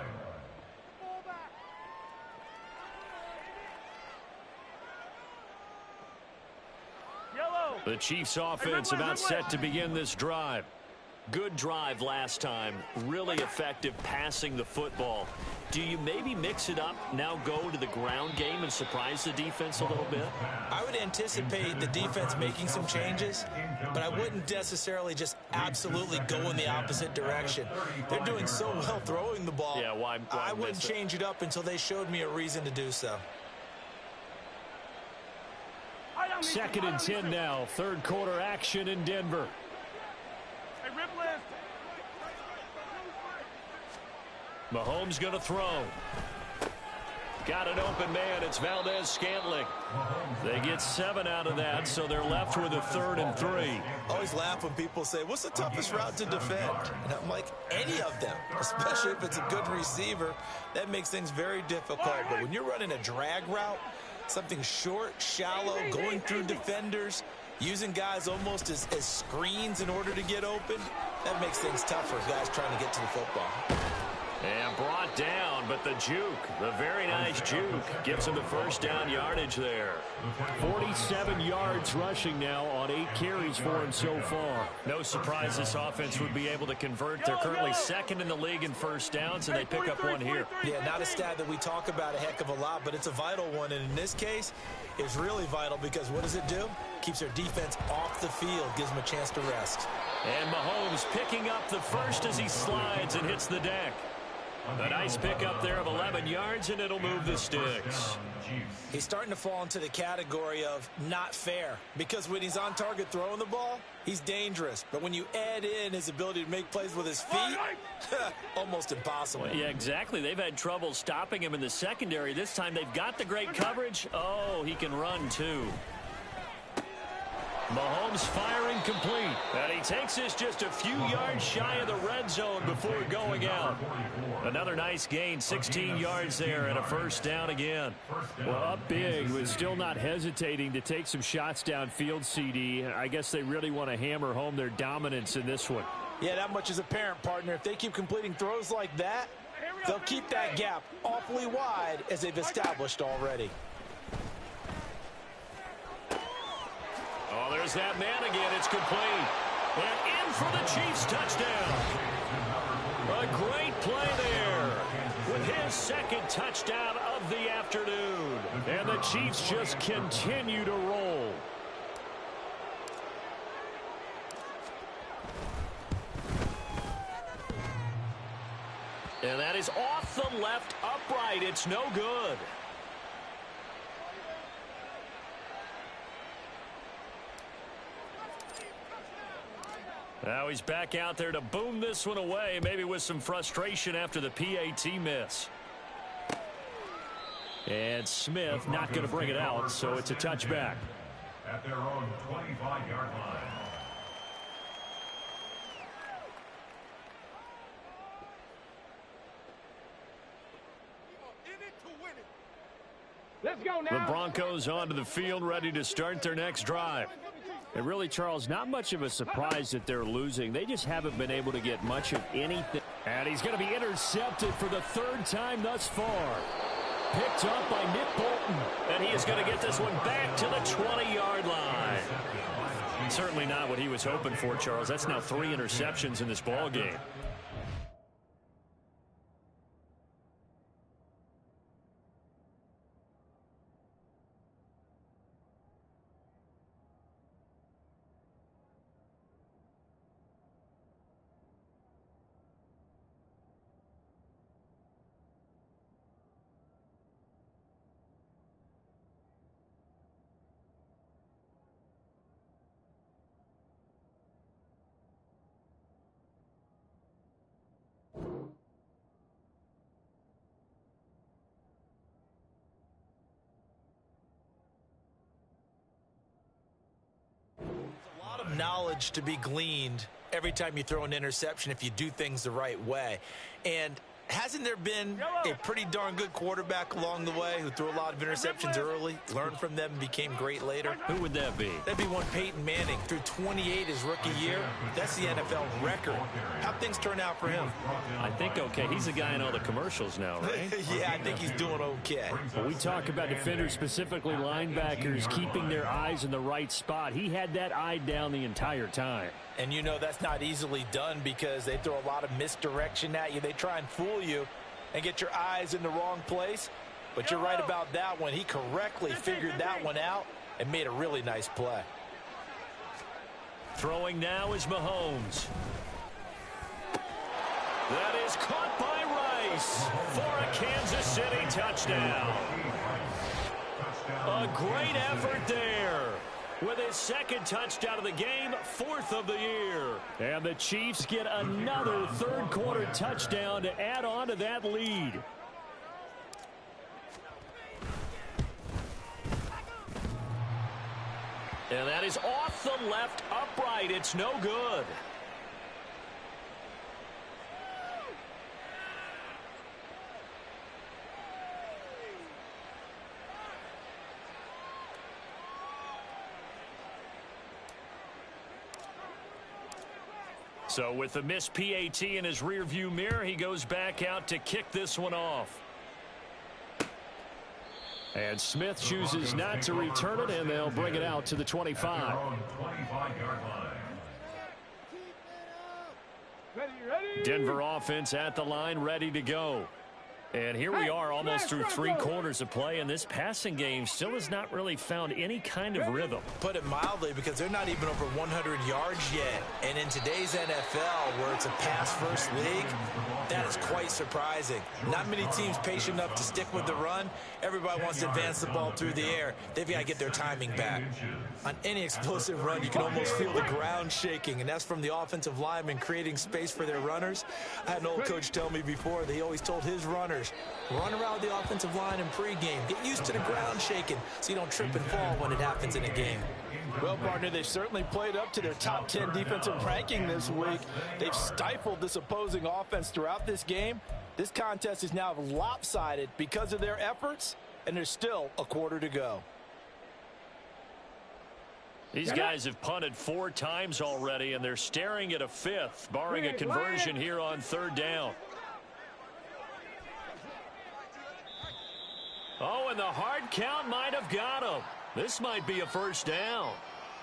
The Chiefs offense about set to begin this drive. Good drive last time. Really effective passing the football. Do you maybe mix it up, now go to the ground game and surprise the defense a little bit? I would anticipate the defense making some changes, but I wouldn't necessarily just absolutely go in the opposite direction. They're doing so well throwing the ball. Yeah, why I wouldn't change it up until they showed me a reason to do so. 2nd and 10 now. 3rd quarter action in Denver. Hey, rip list. Mahomes going to throw. Got an open man. It's Valdez-Scantling. They get 7 out of that, so they're left with a 3rd and 3. I always laugh when people say, what's the toughest route to defend? And I'm like, any of them, especially if it's a good receiver. That makes things very difficult. But when you're running a drag route, something short, shallow, going through defenders, using guys almost as screens in order to get open, that makes things tough for guys trying to get to the football. And brought down, but the juke, the very nice juke, gives him the 1st down yardage there. 47 yards rushing now on 8 carries for him so far. No surprise this offense would be able to convert. They're currently 2nd in the league in 1st downs, and they pick up one here. Yeah, not a stat that we talk about a heck of a lot, but it's a vital one, and in this case, it's really vital because what does it do? Keeps their defense off the field, gives them a chance to rest. And Mahomes picking up the 1st as he slides and hits the deck. A nice pickup there of 11 yards, and it'll move the sticks. He's starting to fall into the category of not fair, because when he's on target throwing the ball, he's dangerous. But when you add in his ability to make plays with his feet, almost impossible. Yeah, exactly. They've had trouble stopping him in the secondary. This time they've got the great coverage. Oh, he can run too. Mahomes firing complete. And he takes this just a few yards shy of the red zone before going out. Another nice gain, 16 yards there and a 1st down again. Well, up big, but still not hesitating to take some shots downfield, CD. I guess they really want to hammer home their dominance in this one. Yeah, that much is apparent, partner. If they keep completing throws like that, they'll keep that gap awfully wide as they've established already. Oh, there's that man again. It's complete. And in for the Chiefs touchdown. A great play there with his 2nd touchdown of the afternoon. And the Chiefs just continue to roll. And that is off the left upright. It's no good. Now he's back out there to boom this one away, maybe with some frustration after the PAT miss. And Smith not going to bring it out, so it's a touchback. At their own 25-yard line. Let's go now. The Broncos onto the field, ready to start their next drive. And really, Charles, not much of a surprise that they're losing. They just haven't been able to get much of anything. And he's going to be intercepted for the 3rd time thus far. picked up by Nick Bolton. And he is going to get this one back to the 20-yard line. Certainly not what he was hoping for, Charles. That's now 3 interceptions in this ball game. Knowledge to be gleaned every time you throw an interception if you do things the right way. And hasn't there been a pretty darn good quarterback along the way who threw a lot of interceptions early, learned from them, and became great later? Who would that be? That'd be one Peyton Manning. Threw 28 his rookie year. That's the NFL record. How'd things turn out for him? I think okay. He's the guy in all the commercials now, right? Yeah, I think he's doing okay. Well, we talk about defenders, specifically linebackers, keeping their eyes in the right spot. He had that eye down the entire time. And you know that's not easily done because they throw a lot of misdirection at you. They try and fool you and get your eyes in the wrong place. But you're right about that one. He correctly figured that one out and made a really nice play. Throwing now is Mahomes. That is caught by Rice for a Kansas City touchdown. A great effort there. With his second touchdown of the game, 4th of the year. And the Chiefs get another third-quarter touchdown to add on to that lead. And that is off the left upright. It's no good. So with the missed PAT in his rearview mirror, he goes back out to kick this one off. And Smith chooses not to return it, and they'll bring it out to the 25. Denver offense at the line, ready to go. And here we are almost through 3 quarters of play, and this passing game still has not really found any kind of rhythm. Put it mildly, because they're not even over 100 yards yet. And in today's NFL, where it's a pass-first league, that is quite surprising. Not many teams patient enough to stick with the run. Everybody wants to advance the ball through the air. They've got to get their timing back. On any explosive run, you can almost feel the ground shaking, and that's from the offensive linemen creating space for their runners. I had an old coach tell me before that he always told his runners, run around the offensive line in pregame. Get used to the ground shaking so you don't trip and fall when it happens in a game. Well, partner, they've certainly played up to their top 10 defensive ranking this week. They've stifled this opposing offense throughout this game. This contest is now lopsided because of their efforts, and there's still a quarter to go. These guys have punted 4 times already, and they're staring at a 5th, barring a conversion here on 3rd down. Oh, and the hard count might have got him. This might be a 1st down.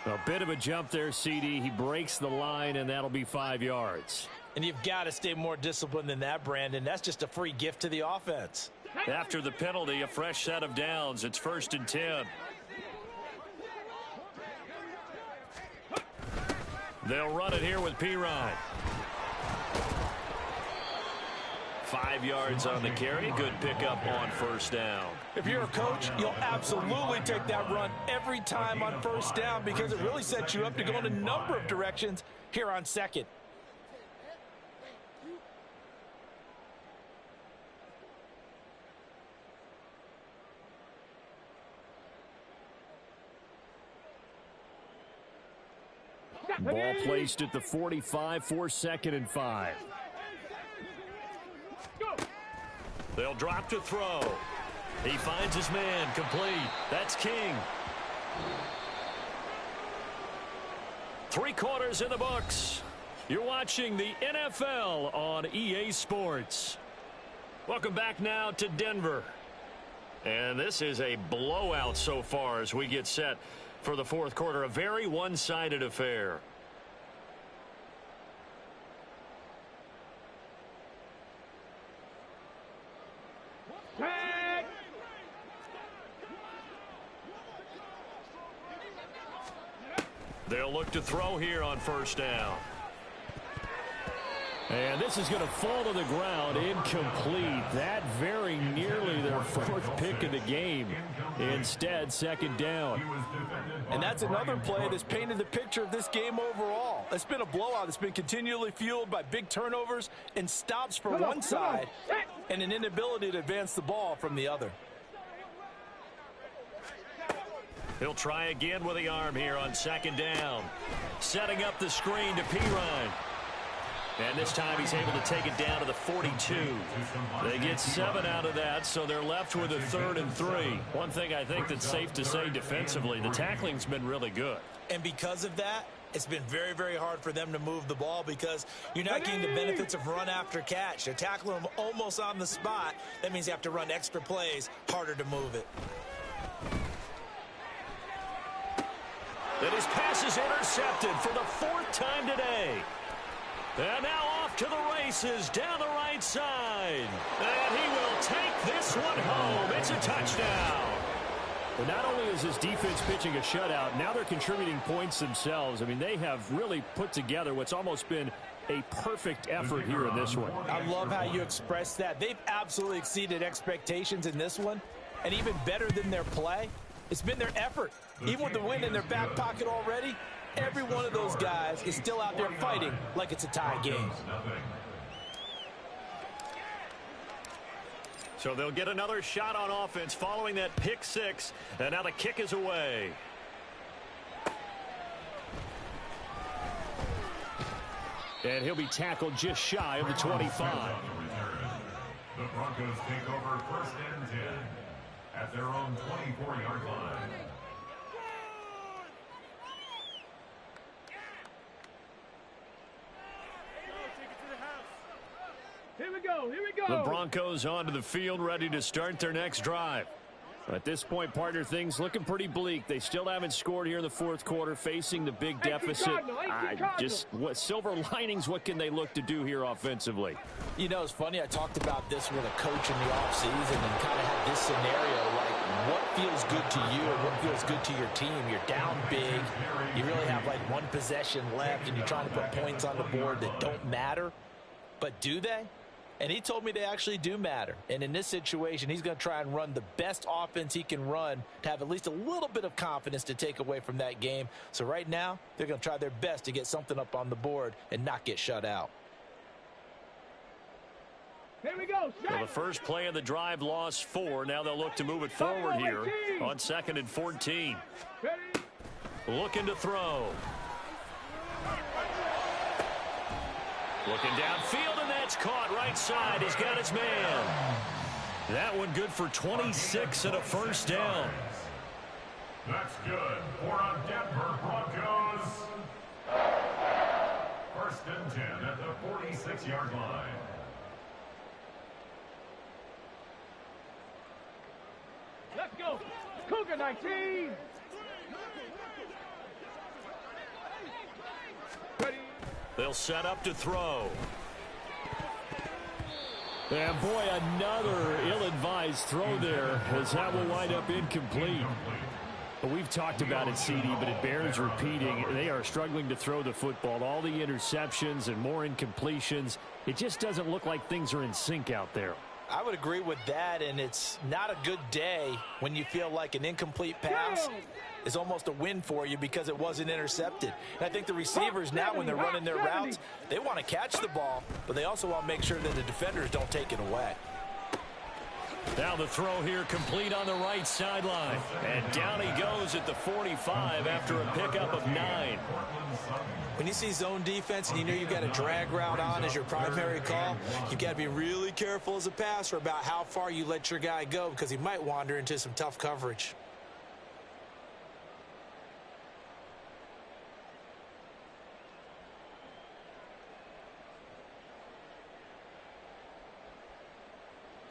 A bit of a jump there, CD. He breaks the line, and that'll be 5 yards. And you've got to stay more disciplined than that, Brandon. That's just a free gift to the offense. After the penalty, a fresh set of downs. It's 1st and 10. They'll run it here with Pirine. 5 yards on the carry. Good pickup on 1st down. If you're a coach, you'll absolutely take that run every time on 1st down because it really sets you up to go in a number of directions here on 2nd. Ball placed at the 45 for 2nd and 5. They'll drop to throw. He finds his man, complete. That's King. 3 quarters in the books. You're watching the NFL on EA Sports. Welcome back now to Denver. And this is a blowout so far as we get set for the fourth quarter. A very one-sided affair. They'll look to throw here on first down. And this is going to fall to the ground, incomplete. That very nearly their fourth pick of the game. Instead, second down. And that's another play that's painted the picture of this game overall. It's been a blowout. It's been continually fueled by big turnovers and stops for one side and an inability to advance the ball from the other. He'll try again with the arm here on second down. Setting up the screen to Pirine. And this time he's able to take it down to the 42. They get 7 out of that, so they're left with a 3rd and 3. One thing I think that's safe to say defensively, the tackling's been really good. And because of that, it's been very, very hard for them to move the ball because you're not getting the benefits of run after catch. They're tackling them almost on the spot. That means you have to run extra plays, harder to move it. And his pass is intercepted for the 4th time today. And now off to the races down the right side. And he will take this one home. It's a touchdown. But not only is his defense pitching a shutout, now they're contributing points themselves. I mean, they have really put together what's almost been a perfect effort here in this one. I love how you express that. They've absolutely exceeded expectations in this one. And even better than their play, it's been their effort. Even with the win in their back pocket already, every one of those guys is still out there fighting like it's a tie game. So they'll get another shot on offense following that pick 6. And now the kick is away. And he'll be tackled just shy of the 25. The Broncos take over 1st and 10 at their own 24-yard line. Here we go, here we go. The Broncos onto the field, ready to start their next drive. At this point, partner, things looking pretty bleak. They still haven't scored here in the fourth quarter, facing the big deficit. What silver linings, what can they look to do here offensively? You know, it's funny, I talked about this with a coach in the offseason and kind of had this scenario, like what feels good to you and what feels good to your team. You're down big. You really have like one possession left and you're trying to put points on the board that don't matter. But do they? And he told me they actually do matter. And in this situation, he's going to try and run the best offense he can run to have at least a little bit of confidence to take away from that game. So right now, they're going to try their best to get something up on the board and not get shut out. Here we go. Well, the first play of the drive lost 4. Now they'll look to move it forward here on 2nd and 14. Looking to throw. Looking downfield, and that's caught right side. He's got his man. That one good for 26 and a first down. That's good for a Denver Broncos. 1st and 10 at the 46-yard line. Let's go. Cougar 19. Ready. They'll set up to throw. And boy, another ill-advised throw there, as that will wind up incomplete. But we've talked about it, CD, but it bears repeating. They are struggling to throw the football. All the interceptions and more incompletions. It just doesn't look like things are in sync out there. I would agree with that, and it's not a good day when you feel like an incomplete pass is almost a win for you because it wasn't intercepted. And I think the receivers now, when they're running their routes, they want to catch the ball, but they also want to make sure that the defenders don't take it away. Now the throw here complete on the right sideline. And down he goes at the 45 after a pickup of 9. When you see zone defense and you know you've got a drag route on as your primary call, you've got to be really careful as a passer about how far you let your guy go because he might wander into some tough coverage.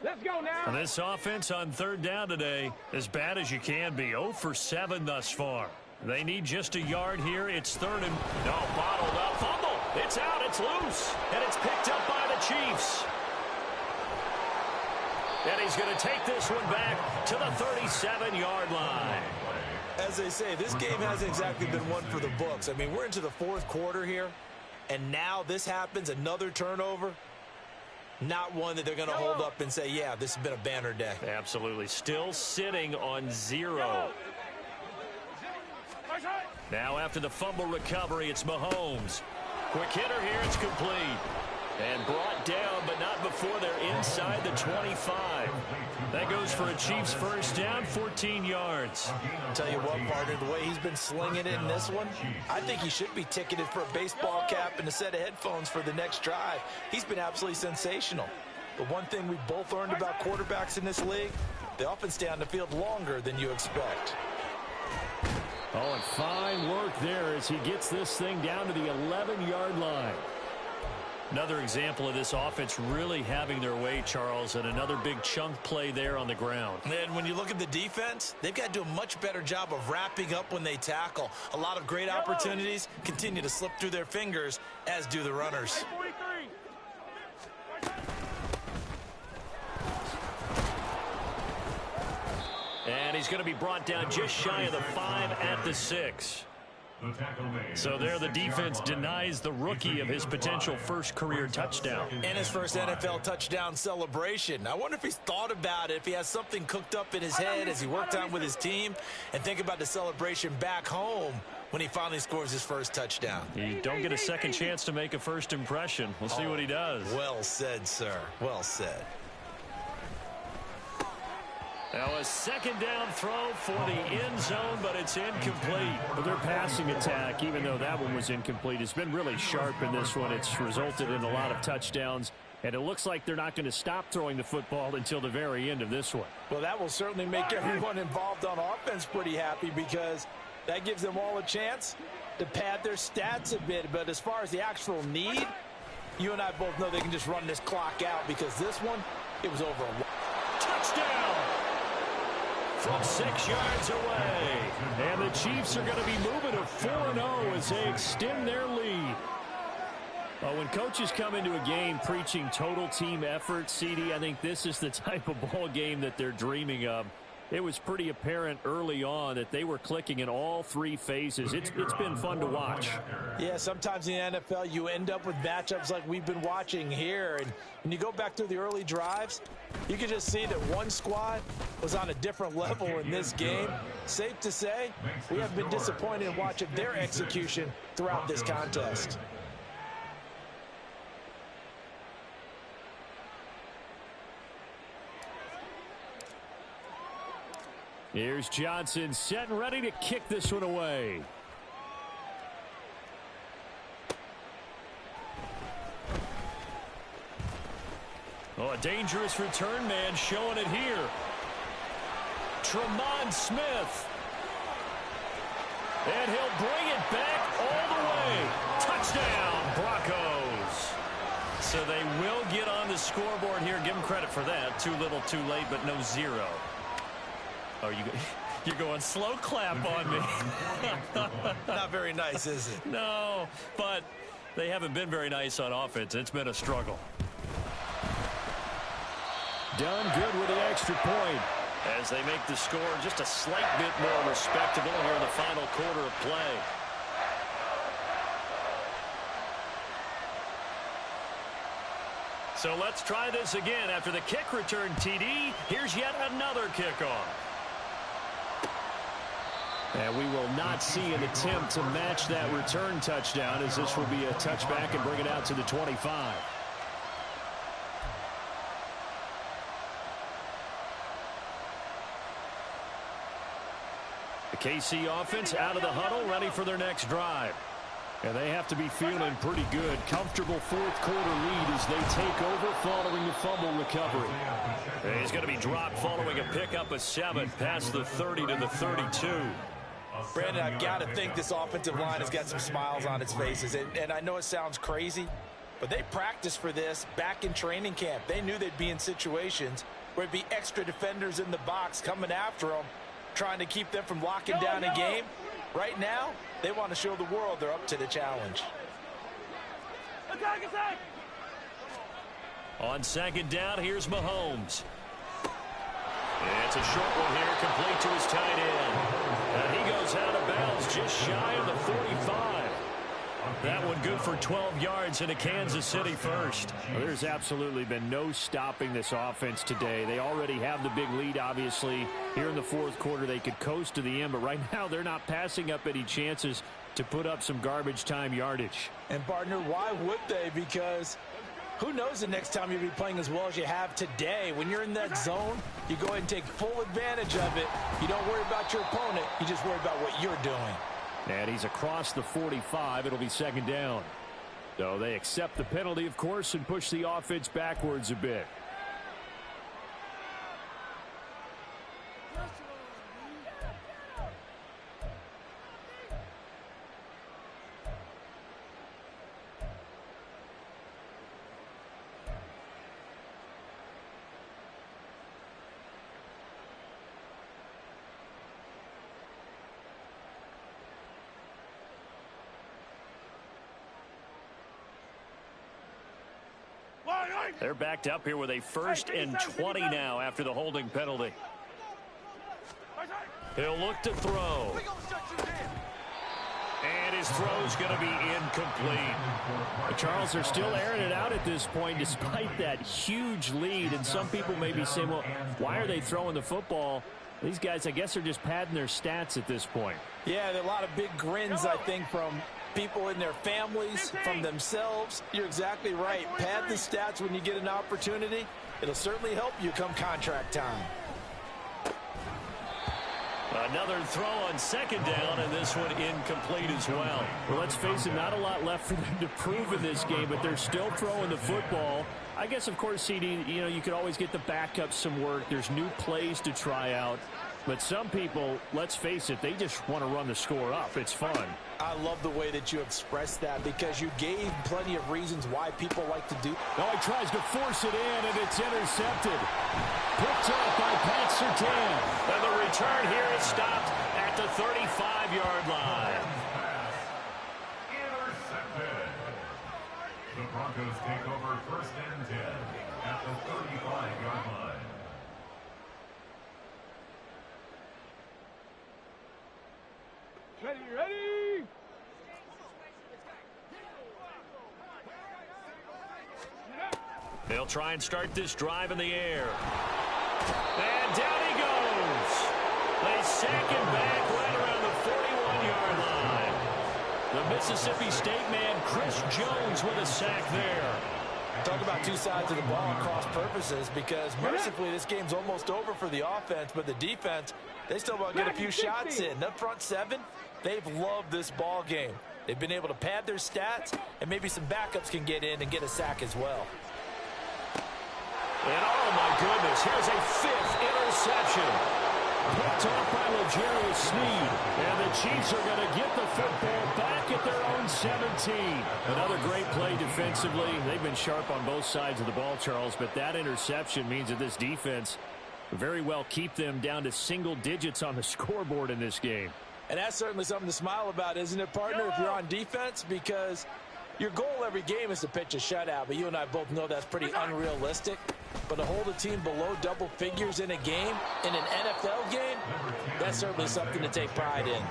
Let's go. go now. And this offense on third down today, as bad as you can be. 0 for 7 thus far. They need just a yard here. It's third and no, bottled up. Fumble. It's out. It's loose. And it's picked up by the Chiefs. And he's going to take this one back to the 37-yard line. As they say, this game hasn't exactly been one for the books. I mean, we're into the fourth quarter here, and now this happens, another turnover. Not one that they're going to hold up and say, yeah, this has been a banner day. Absolutely. Still sitting on 0. Now after the fumble recovery, it's Mahomes. Quick hitter here. It's complete. And brought down, but not before they're inside the 25. That goes for a Chiefs first down, 14 yards. I'll tell you what, partner, the way he's been slinging it in this one, I think he should be ticketed for a baseball cap and a set of headphones for the next drive. He's been absolutely sensational. The one thing we both learned about quarterbacks in this league, they often stay on the field longer than you expect. Oh, and fine work there as he gets this thing down to the 11-yard line. Another example of this offense really having their way, Charles, and another big chunk play there on the ground. And when you look at the defense, they've got to do a much better job of wrapping up when they tackle. A lot of great opportunities continue to slip through their fingers, as do the runners. And he's going to be brought down just shy of the 5 at the 6. So there the defense denies the rookie of his potential first career touchdown. And his first NFL touchdown celebration. I wonder if he's thought about it, if he has something cooked up in his head as he worked out with his team, and think about the celebration back home when he finally scores his first touchdown. You don't get a second chance to make a first impression. We'll see what he does. Well said, sir. Well said. Now a second down throw for the end zone, but it's incomplete. But their passing attack, even though that one was incomplete, has been really sharp in this one. It's resulted in a lot of touchdowns, and it looks like they're not going to stop throwing the football until the very end of this one. Well, that will certainly make everyone involved on offense pretty happy because that gives them all a chance to pad their stats a bit. But as far as the actual need, you and I both know they can just run this clock out because this one, it was over. Touchdown! From 6 yards away. And the Chiefs are going to be moving to 4-0 as they extend their lead. Well, when coaches come into a game preaching total team effort, CD, I think this is the type of ball game that they're dreaming of. It was pretty apparent early on that they were clicking in all three phases. It's been fun to watch. Yeah, sometimes in the NFL you end up with matchups like we've been watching here. And when you go back through the early drives, you can just see that one squad was on a different level in this game. Safe to say, we have been disappointed in watching their execution throughout this contest. Here's Johnson set and ready to kick this one away. Oh, a dangerous return man showing it here. Tremont Smith. And he'll bring it back all the way. Touchdown, Broncos. So they will get on the scoreboard here. Give them credit for that. Too little, too late, but no 0. Oh, you're going slow clap on me. Not very nice, is it? No, but they haven't been very nice on offense. It's been a struggle. Done good with the extra point. As they make the score just a slight bit more respectable here in the final quarter of play. So let's try this again. After the kick return TD, here's yet another kickoff. And we will not see an attempt to match that return touchdown, as this will be a touchback and bring it out to the 25. The KC offense out of the huddle, ready for their next drive. And they have to be feeling pretty good. Comfortable fourth quarter lead as they take over following the fumble recovery. And he's going to be dropped following a pickup of 7 past the 30 to the 32. Brandon, I've got to think this offensive line has got some smiles on its faces. And I know it sounds crazy, but they practiced for this back in training camp. They knew they'd be in situations where it'd be extra defenders in the box coming after them, trying to keep them from locking down a game. Right now, they want to show the world they're up to the challenge. On second down, here's Mahomes. It's a short one here, complete to his tight end. And he goes out of bounds just shy of the 45. That one good for 12 yards into Kansas City first. Well, there's absolutely been no stopping this offense today. They already have the big lead, obviously. Here in the fourth quarter, they could coast to the end, but right now they're not passing up any chances to put up some garbage time yardage. And, partner, why would they? Because who knows the next time you'll be playing as well as you have today. When you're in that zone, you go ahead and take full advantage of it. You don't worry about your opponent. You just worry about what you're doing. And he's across the 45. It'll be second down. So they accept the penalty, of course, and push the offense backwards a bit. They're backed up here with a 1st and 20 now after the holding penalty. He'll look to throw. And his throw's going to be incomplete. Charles, they're still airing it out at this point despite that huge lead. And some people may be saying, well, why are they throwing the football? These guys, I guess, are just padding their stats at this point. Yeah, there are a lot of big grins, I think, from people in their families, from themselves. You're exactly right. Pad the stats when you get an opportunity. It'll certainly help you come contract time. Another throw on second down, and this one incomplete as well. Well, let's face it, not a lot left for them to prove in this game, but they're still throwing the football. I guess, of course, CD, you could always get the backup some work. There's new plays to try out. But some people, let's face it, they just want to run the score up. It's fun. I love the way that you expressed that because you gave plenty of reasons why people like to do. Oh, he tries to force it in, and it's intercepted. Picked up by Pat Surtain. And the return here is stopped at the 35-yard line. Intercepted. The Broncos take over 1st and 10 at the 35-yard line. Ready. They'll try and start this drive in the air. And down he goes. They sack him back right around the 41-yard line. The Mississippi State man, Chris Jones, with a sack there. Talk about two sides of the ball across purposes because mercifully this game's almost over for the offense, but the defense, they still want to get a few shots in. Up front 7, they've loved this ball game. They've been able to pad their stats, and maybe some backups can get in and get a sack as well. And oh my goodness, here's a 5th interception. Picked off by L'Jarius Sneed. And the Chiefs are going to get the football back at their own 17. Another great play defensively. They've been sharp on both sides of the ball, Charles, but that interception means that this defense very well keep them down to single digits on the scoreboard in this game. And that's certainly something to smile about, isn't it, partner, if you're on defense? Because your goal every game is to pitch a shutout, but you and I both know that's pretty unrealistic. But to hold a team below double figures in a game, in an NFL game, that's certainly something to take pride in.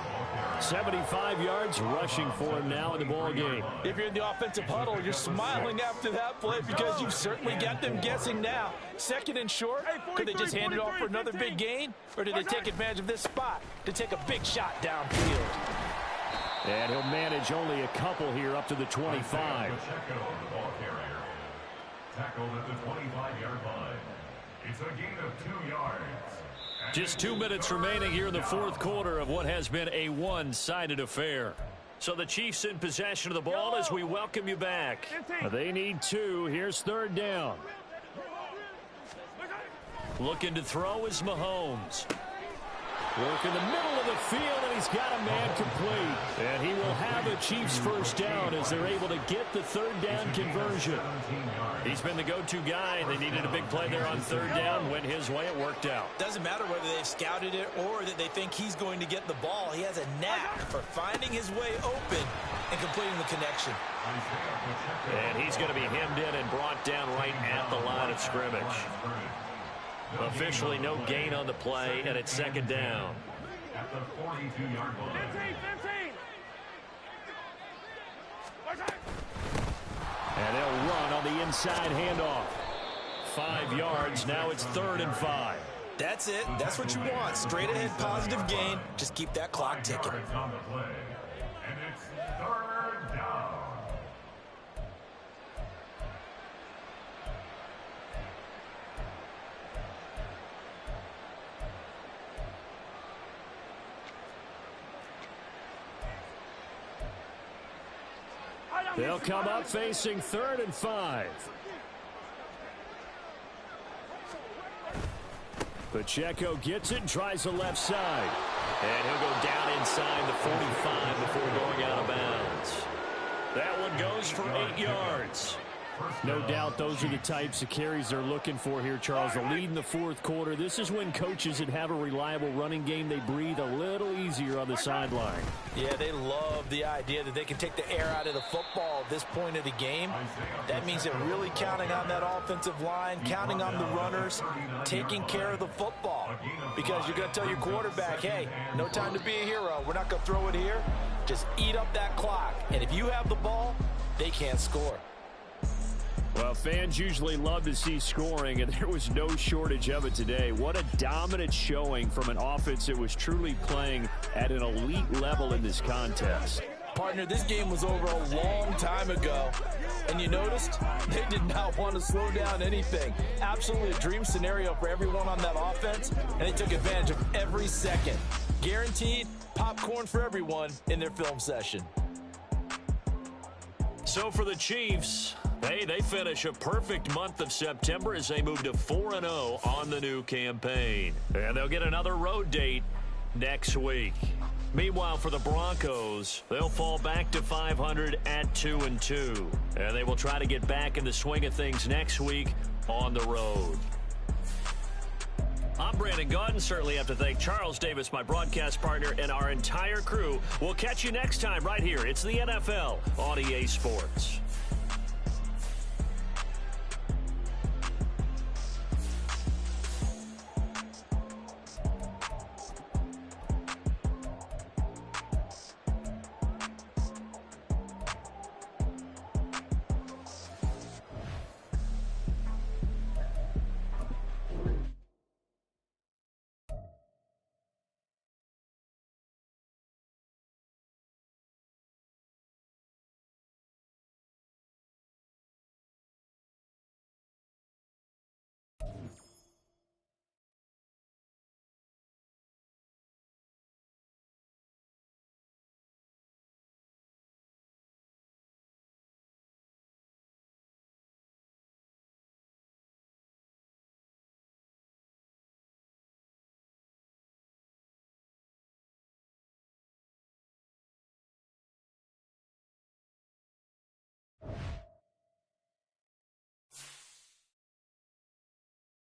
75 yards rushing for him now in the ball game. If you're in the offensive huddle, you're smiling after that play because you've certainly got them guessing now. 2nd and short, could they just hand it off for another big gain? Or did they take advantage of this spot to take a big shot downfield? And he'll manage only a couple here up to the 25. Tackled at the 25-yard line. It's a gain of 2 yards. Just 2 minutes remaining here in the fourth quarter of what has been a one-sided affair. So the Chiefs in possession of the ball as we welcome you back. They need 2. Here's 3rd down. Looking to throw is Mahomes. Work in the middle of the field, and he's got a man complete. And he will have a Chiefs first down as they're able to get the third down conversion. He's been the go-to guy. They needed a big play there on third down. Went his way. It worked out. Doesn't matter whether they've scouted it or that they think he's going to get the ball. He has a knack for finding his way open and completing the connection. And he's going to be hemmed in and brought down right at the line of scrimmage. Officially no gain on the play, and it's second down. At the 42-yard line. 15. And they'll run on the inside handoff. 5 yards. Now it's 3rd and 5. That's it. That's what you want. Straight ahead positive gain. Just keep that clock ticking. On the play. And it's 3rd down. They'll come up facing 3rd and 5. Pacheco gets it and tries the left side. And he'll go down inside the 45 before going out of bounds. That one goes for 8 yards. No doubt those are the types of carries they're looking for here, Charles. The lead in the 4th quarter. This is when coaches that have a reliable running game, they breathe a little easier on the sideline. Yeah, they love the idea that they can take the air out of the football at this point of the game. That means they're really counting on that offensive line, counting on the runners, taking care of the football. Because you're going to tell your quarterback, hey, no time to be a hero. We're not going to throw it here. Just eat up that clock. And if you have the ball, they can't score. Well, fans usually love to see scoring, and there was no shortage of it today. What a dominant showing from an offense that was truly playing at an elite level in this contest. Partner, this game was over a long time ago, and you noticed they did not want to slow down anything. Absolutely a dream scenario for everyone on that offense, and they took advantage of every second. Guaranteed popcorn for everyone in their film session. So for the Chiefs, hey, they finish a perfect month of September as they move to 4-0 on the new campaign. And they'll get another road date next week. Meanwhile, for the Broncos, they'll fall back to 500 at 2-2. And they will try to get back in the swing of things next week on the road. I'm Brandon Gaudin. Certainly have to thank Charles Davis, my broadcast partner, and our entire crew. We'll catch you next time right here. It's the NFL on EA Sports.